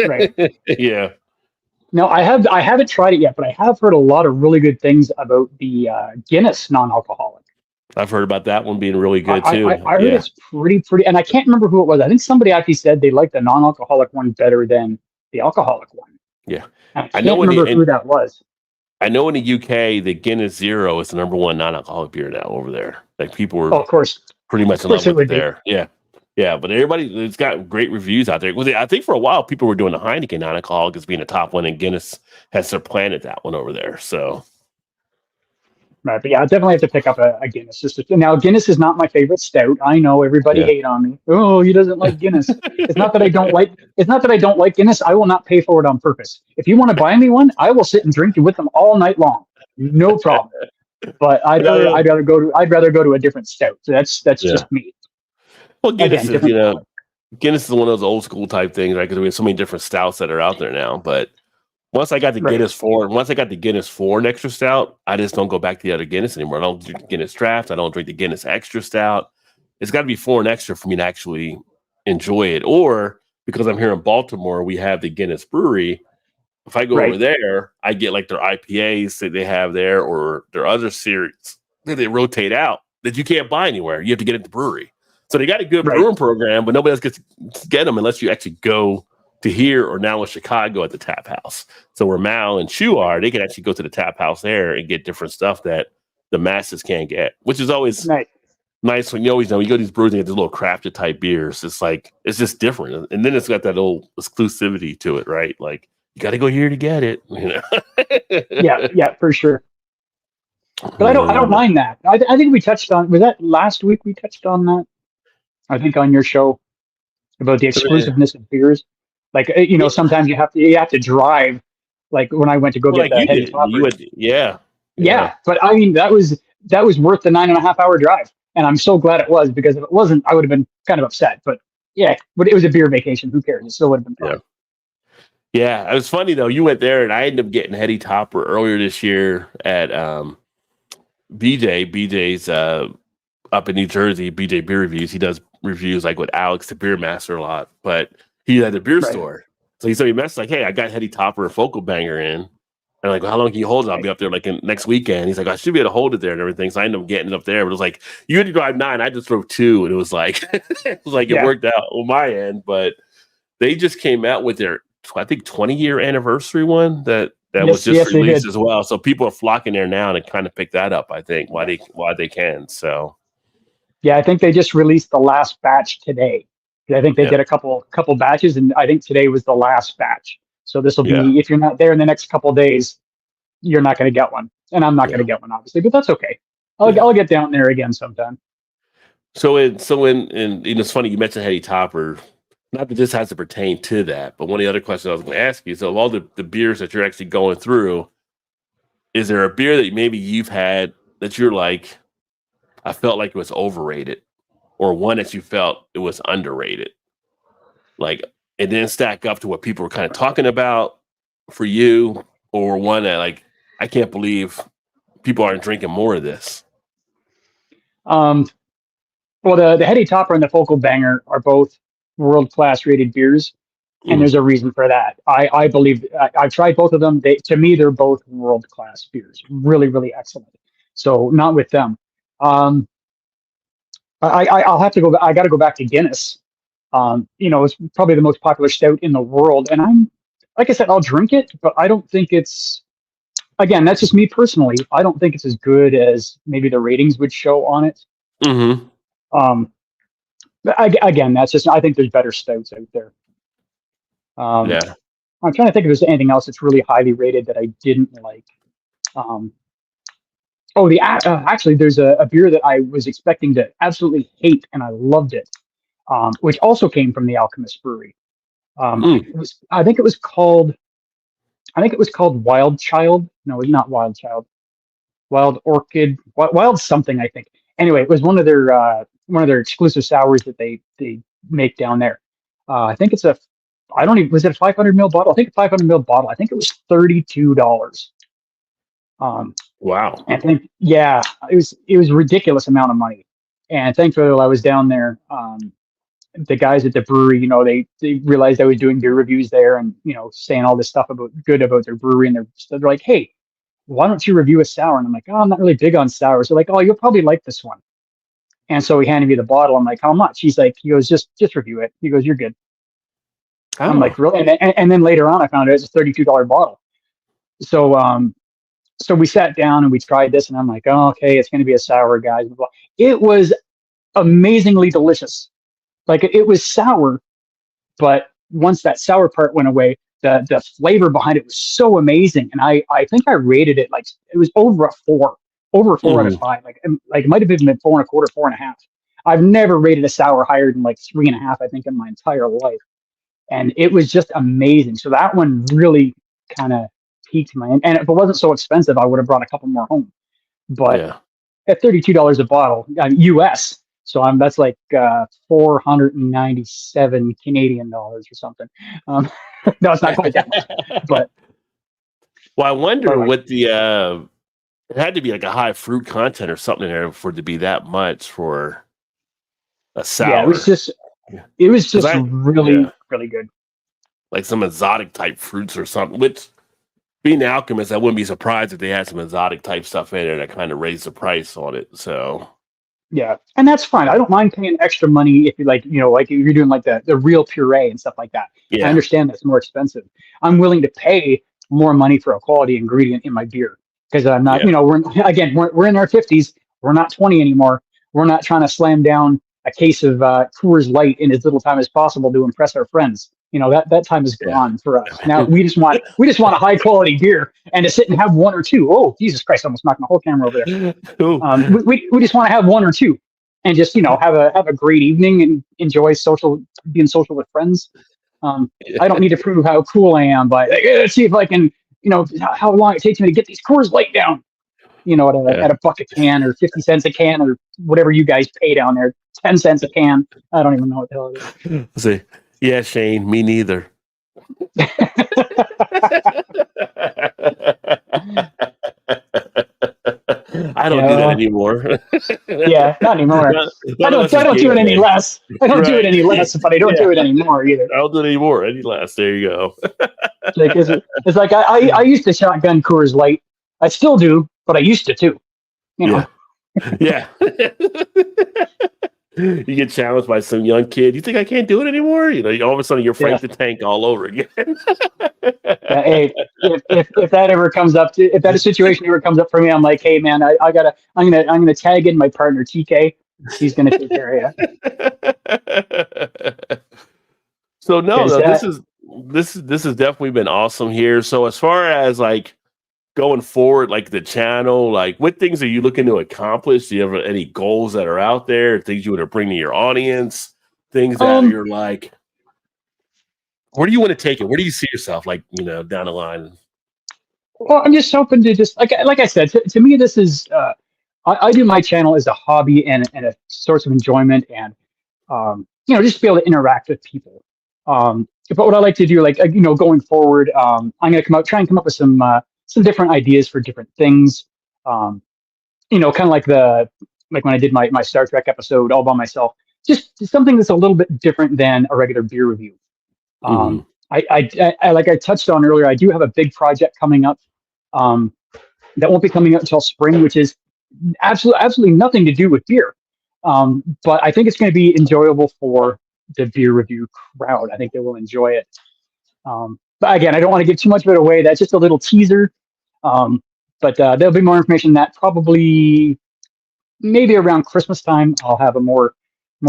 Right. Yeah. No, I haven't tried it yet, but I have heard a lot of really good things about the Guinness non-alcoholic. I've heard about that one being really good I, too. I, I heard Yeah. it's pretty, and I can't remember who it was. I think somebody actually said they liked the non-alcoholic one better than the alcoholic one. Yeah. And I I can't know remember who that was. I know in the UK, the Guinness Zero is the number one non-alcoholic beer now over there. Like people were Oh, of course, pretty much in course love it with it would be. there. Yeah. Yeah. But everybody, it's got great reviews out there. I think for a while, people were doing the Heineken non-alcoholic as being the top one, and Guinness has supplanted that one over there. So, Right, but yeah, I definitely have to pick up a Guinness. Now, Guinness is not my favorite stout. I know everybody yeah. hate on me. Oh, he doesn't like Guinness. It's not that I don't like. It's not that I don't like Guinness. I will not pay for it on purpose. If you want to buy me one, I will sit and drink with them all night long. No problem. But I'd rather go to a different stout. So that's Yeah. just me. Well, Guinness Again, is, different palate. Guinness is one of those old school type things, right? Because we have so many different stouts that are out there now. But once I got the Right. Guinness 4 and extra stout, I just don't go back to the other Guinness anymore. I don't drink the Guinness draft. I don't drink the Guinness extra stout. It's got to be 4 and extra for me to actually enjoy it. Or because I'm here in Baltimore, we have the Guinness brewery. If I go over Right. there, I get like their IPAs that they have there or their other series that they rotate out that you can't buy anywhere. You have to get at the brewery. So they got a good Right. brewing program, but nobody else gets to get them unless you actually go to here or now in Chicago at the tap house. So where Mal and Chew are, they can actually go to the tap house there and get different stuff that the masses can't get, which is always Right. nice when you always know you go to these breweries and get these little crafted type beers. It's like it's just different. And then it's got that old exclusivity to it, right? Like you gotta go here to get it, you know. Yeah, for sure. But I don't mind that. I think we touched on, was that last week we touched on that? I think on your show about the exclusiveness of beers. Like Yeah. sometimes you have to drive. Like when I went to go Well, get like the you heady did. topper. Yeah. Yeah, but I mean that was worth the 9.5 hour drive, and I'm so glad it was because if it wasn't, I would have been kind of upset. But yeah, but it was a beer vacation. Who cares? It still would have been fun. Yeah. It was funny though. You went there and I ended up getting Heady Topper earlier this year at BJ's up in New Jersey, BJ Beer Reviews. He does reviews like with Alex, the beer master, a lot, but he had a beer Right. store. So he messaged like, hey, I got Heady Topper a Focal Banger in. And like, how long can you hold it? I'll be up there like next weekend. He's like, I should be able to hold it there and everything. So I ended up getting it up there. But it was like, you had to drive 9. I just drove 2. And it was like, it worked out on my end. But they just came out with their, I think, 20-year anniversary one that was just released as well. So people are flocking there now to kind of pick that up, I think, while they can. So. Yeah, I think they just released the last batch today. I think they did a couple batches, and I think today was the last batch. So this will be, if you're not there in the next couple of days, you're not going to get one, and I'm not going to get one, obviously, but that's okay. I'll get down there again sometime. So it's funny you mentioned Heady Topper. Not that this has to pertain to that, but one of the other questions I was going to ask you. So of all the beers that you're actually going through, is there a beer that maybe you've had that you're like, I felt like it was overrated, or one that you felt it was underrated? Like, it didn't stack up to what people were kind of talking about for you, or one that like, I can't believe people aren't drinking more of this. Well, the Heady Topper and the Focal Banger are both world-class rated beers, and there's a reason for that. I believe I've tried both of them. To me, they're both world-class beers, really, really excellent. So not with them. I'll have to go. I got to go back to Guinness. It's probably the most popular stout in the world, and like I said, I'll drink it, but I don't think it's. Again, that's just me personally. I don't think it's as good as maybe the ratings would show on it. Again, that's just. I think there's better stouts out there. I'm trying to think if there's anything else that's really highly rated that I didn't like. Actually, there's a beer that I was expecting to absolutely hate, and I loved it, which also came from the Alchemist Brewery. I think it was called Wild Child. No, it's not Wild Child. Wild Orchid. Wild something, I think. Anyway, it was one of their exclusive sours that they make down there. I think it's was it a 500 ml bottle? I think a 500 ml bottle. I think it was $32. Wow. And it was a ridiculous amount of money. And thankfully, while I was down there, the guys at the brewery, they realized I was doing beer reviews there and, saying all this stuff about their brewery. And they're like, hey, why don't you review a sour? And I'm like, oh, I'm not really big on sours. They're like, oh, you'll probably like this one. And so he handed me the bottle. I'm like, how much? He goes, just review it. He goes, you're good. Oh. I'm like, really? And then later on, I found out it's a $32 bottle. So we sat down and we tried this, and I'm like, oh, okay, it's going to be a sour, guys. It was amazingly delicious. Like, it was sour, but once that sour part went away, the flavor behind it was so amazing. And I think I rated it like it was over a 4 out of 5. Like it might have been 4.25, 4.5. I've never rated a sour higher than like 3.5, I think, in my entire life. And it was just amazing. So that one really kind of piqued my, and if it wasn't so expensive, I would have brought a couple more home. But at $32 a bottle, US, so that's like 497 Canadian dollars or something. No, it's not quite that much. But I wonder what it had to be like a high fruit content or something in there for it to be that much for a sour. Yeah, it was just really good. Like some exotic type fruits or something, which being the Alchemist, I wouldn't be surprised if they had some exotic type stuff in there that kind of raised the price on it. So yeah, and that's fine. I don't mind paying extra money if you like if you're doing like the real puree and stuff like that. Yeah. I understand that's more expensive. I'm willing to pay more money for a quality ingredient in my beer because I'm not, we're in our 50s. We're not 20 anymore. We're not trying to slam down a case of Coors Light in as little time as possible to impress our friends. That time is gone for us. Now we just want a high quality beer and to sit and have one or two. Oh, Jesus Christ! I almost knocked my whole camera over there. We just want to have one or two and just have a great evening and enjoy being social with friends. I don't need to prove how cool I am, but let's see if I can how long it takes me to get these Coors Light down. At a buck a can or 50 cents a can or whatever you guys pay down there, 10 cents a can. I don't even know what the hell it is. See. Yeah, Shane, me neither. I You don't do that know? anymore. Yeah, not anymore. None of us I is don't do it any gameplay, less. I don't do it right? any less, but I don't Yeah, do it anymore either. I don't do it anymore. Any less? There you go. Like it's like I used to shotgun Coors Light. I still do, but I used to too. You know. Yeah, yeah. You get challenged by some young kid. You think I can't do it anymore? All of a sudden you're Yeah. Frank the Tank all over again. Yeah. Hey, if that ever comes up, if that situation ever comes up for me, I'm like, hey man, I'm gonna tag in my partner TK. He's gonna take care of you. So no, Because no, this has definitely been awesome here. So as far as like going forward, like the channel, like what things are you looking to accomplish? Do you have any goals that are out there? Things you want to bring to your audience? Things that um, you're like, where do you want to take it? Where do you see yourself, like down the line? well, I'm just hoping to just like I said, to me, this is I do my channel as a hobby and a source of enjoyment and just to be able to interact with people. But what I like to do, like going forward, I'm gonna try and come up with some different ideas for different things. Um, kind of like when I did my Star Trek episode all by myself, just something that's a little bit different than a regular beer review. Hmm. Um, like I touched on earlier, I do have a big project coming up um, that won't be coming out until spring, which is absolutely nothing to do with beer. But I think it's going to be enjoyable for the beer review crowd. I think they will enjoy it. But again, I don't want to give too much of it away. That's just a little teaser. Um, but there'll be more information on that probably maybe around Christmas time. I'll have a more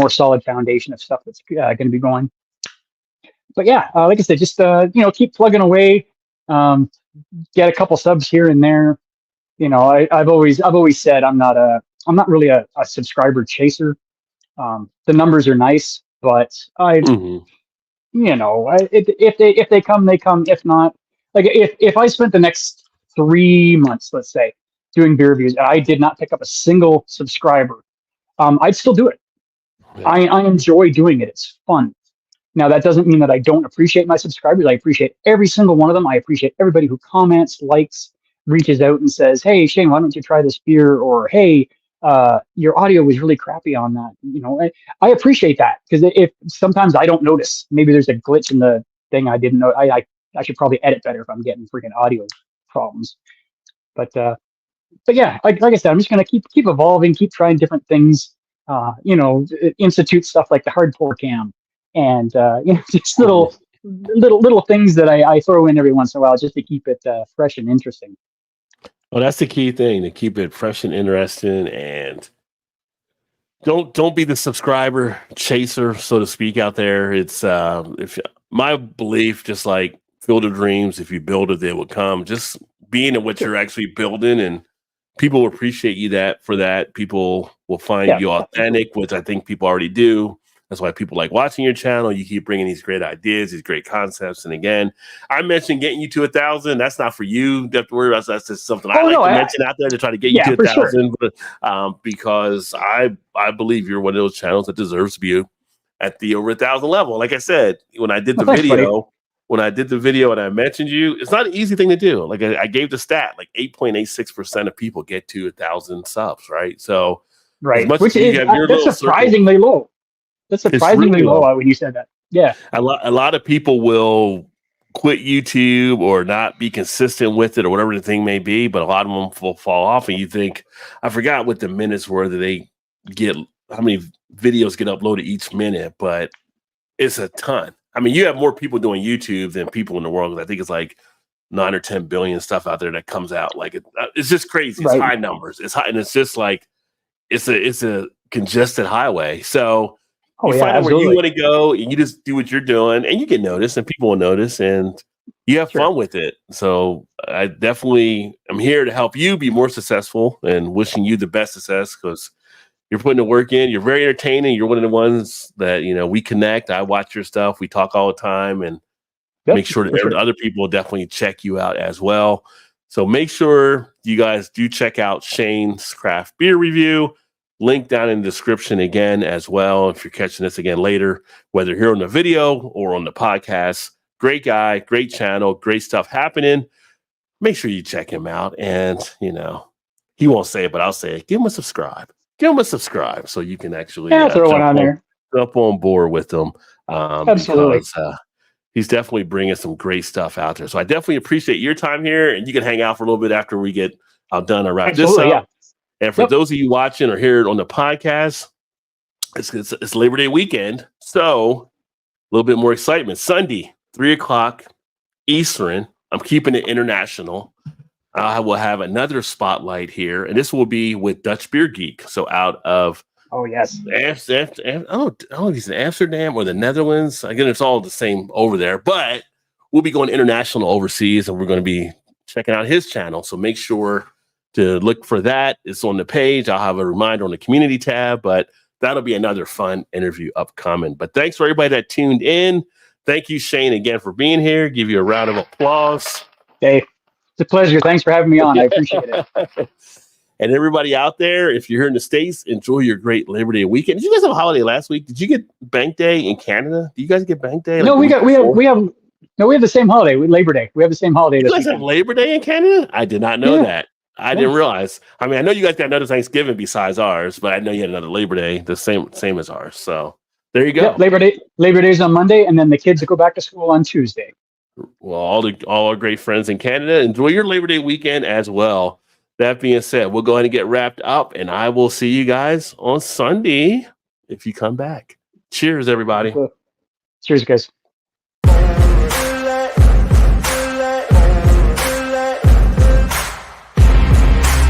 solid foundation of stuff that's going to be going. But yeah, like I said, just keep plugging away. Um, get a couple subs here and there. I've always said I'm not really a subscriber chaser. The numbers are nice, but Hmm. if they come, they come. If not, like if I spent the next 3 months, let's say, doing beer reviews, and I did not pick up a single subscriber, I'd still do it. Yeah. I enjoy doing it. It's fun. Now, that doesn't mean that I don't appreciate my subscribers. I appreciate every single one of them. I appreciate everybody who comments, likes, reaches out and says, hey, Shane, why don't you try this beer? Or, hey, your audio was really crappy on that. I appreciate that because if sometimes I don't notice, maybe there's a glitch in the thing I didn't know. I should probably edit better if I'm getting freaking audio problems. But yeah, like I said, I'm just gonna keep evolving, keep trying different things. Institute stuff like the hardcore cam, and just Mhm. little things that I throw in every once in a while just to keep it fresh and interesting. Well, that's the key thing, to keep it fresh and interesting, and don't be the subscriber chaser, so to speak, out there. It's if my belief, just like Field of Dreams, if you build it, they will come. Just being at what Sure. you're actually building, and people will appreciate you that for that. People will find Yeah. you authentic, which I think people already do. That's why people like watching your channel. You keep bringing these great ideas, these great concepts. And again, I mentioned getting you to 1,000. That's not for you. You have to worry about. That's just something I Oh like no, to mention out there to try to get you yeah, to for sure. 1,000. But because I believe you're one of those channels that deserves to be at the over 1,000 level. Like I said, when I did Well, the thanks, buddy. video, and I mentioned you, it's not an easy thing to do. Like I gave the stat, like 8.86% of people get to 1,000 subs, right? So as Right, much which as you is have your that's little circle, surprisingly low. That's it's surprisingly really low low. when you said that. Yeah. A lot of people will quit YouTube or not be consistent with it or whatever the thing may be, but a lot of them will fall off. And you think, I forgot what the minutes were that they get, how many videos get uploaded each minute, but it's a ton. I mean, you have more people doing YouTube than people in the world. I think it's like 9 or 10 billion stuff out there that comes out. Like it's just crazy. It's Right. high numbers. It's high, and it's just like it's a congested highway. So Oh you yeah, find out where you absolutely. want to go, and you just do what you're doing, and you get noticed, and people will notice, and you have Sure. fun with it. So I definitely am here to help you be more successful, and wishing you the best success because you're putting the work in. You're very entertaining. You're one of the ones that we connect. I watch your stuff. We talk all the time, and Yep, make sure for that sure. other people definitely check you out as well. So make sure you guys do check out Shane's Craft Beer Review. Link down in the description again as well. If you're catching this again later, whether here on the video or on the podcast, great guy, great channel, great stuff happening. Make sure you check him out. And, He won't say it, but I'll say it. Give him a subscribe. Give him a subscribe so you can actually throw one on there. Jump on board with him. Absolutely. Because he's definitely bringing some great stuff out there. So I definitely appreciate your time here, and you can hang out for a little bit after we get done and wrap this up. Yeah. And for those of you watching or hearing on the podcast, it's Labor Day weekend, so a little bit more excitement. Sunday, 3:00 Eastern. I'm keeping it international. I will have another spotlight here, and this will be with Dutch Beer Geek. So out of I don't know if he's in Amsterdam or the Netherlands. Again, it's all the same over there, but we'll be going international overseas, and we're going to be checking out his channel. So make sure to look for that. It's on the page. I'll have a reminder on the community tab, but that'll be another fun interview upcoming. But thanks for everybody that tuned in. Thank you, Shane, again for being here. Give you a round of applause. Hey, it's a pleasure. Thanks for having me on. I appreciate it. And everybody out there, if you're here in the States, enjoy your great Labor Day weekend. Did you guys have a holiday last week? Did you get Bank Day in Canada? Do you guys get Bank Day? No, we have the same holiday. Labor Day. We have the same holiday. You guys have Labor Day in Canada? I did not know that. I didn't realize. I mean, I know you guys got another Thanksgiving besides ours, but I know you had another Labor Day, the same as ours. So there you go. Yep, Labor Day's on Monday, and then the kids go back to school on Tuesday. Well, all our great friends in Canada, enjoy your Labor Day weekend as well. That being said, we'll go ahead and get wrapped up, and I will see you guys on Sunday if you come back. Cheers, everybody. Cheers, guys.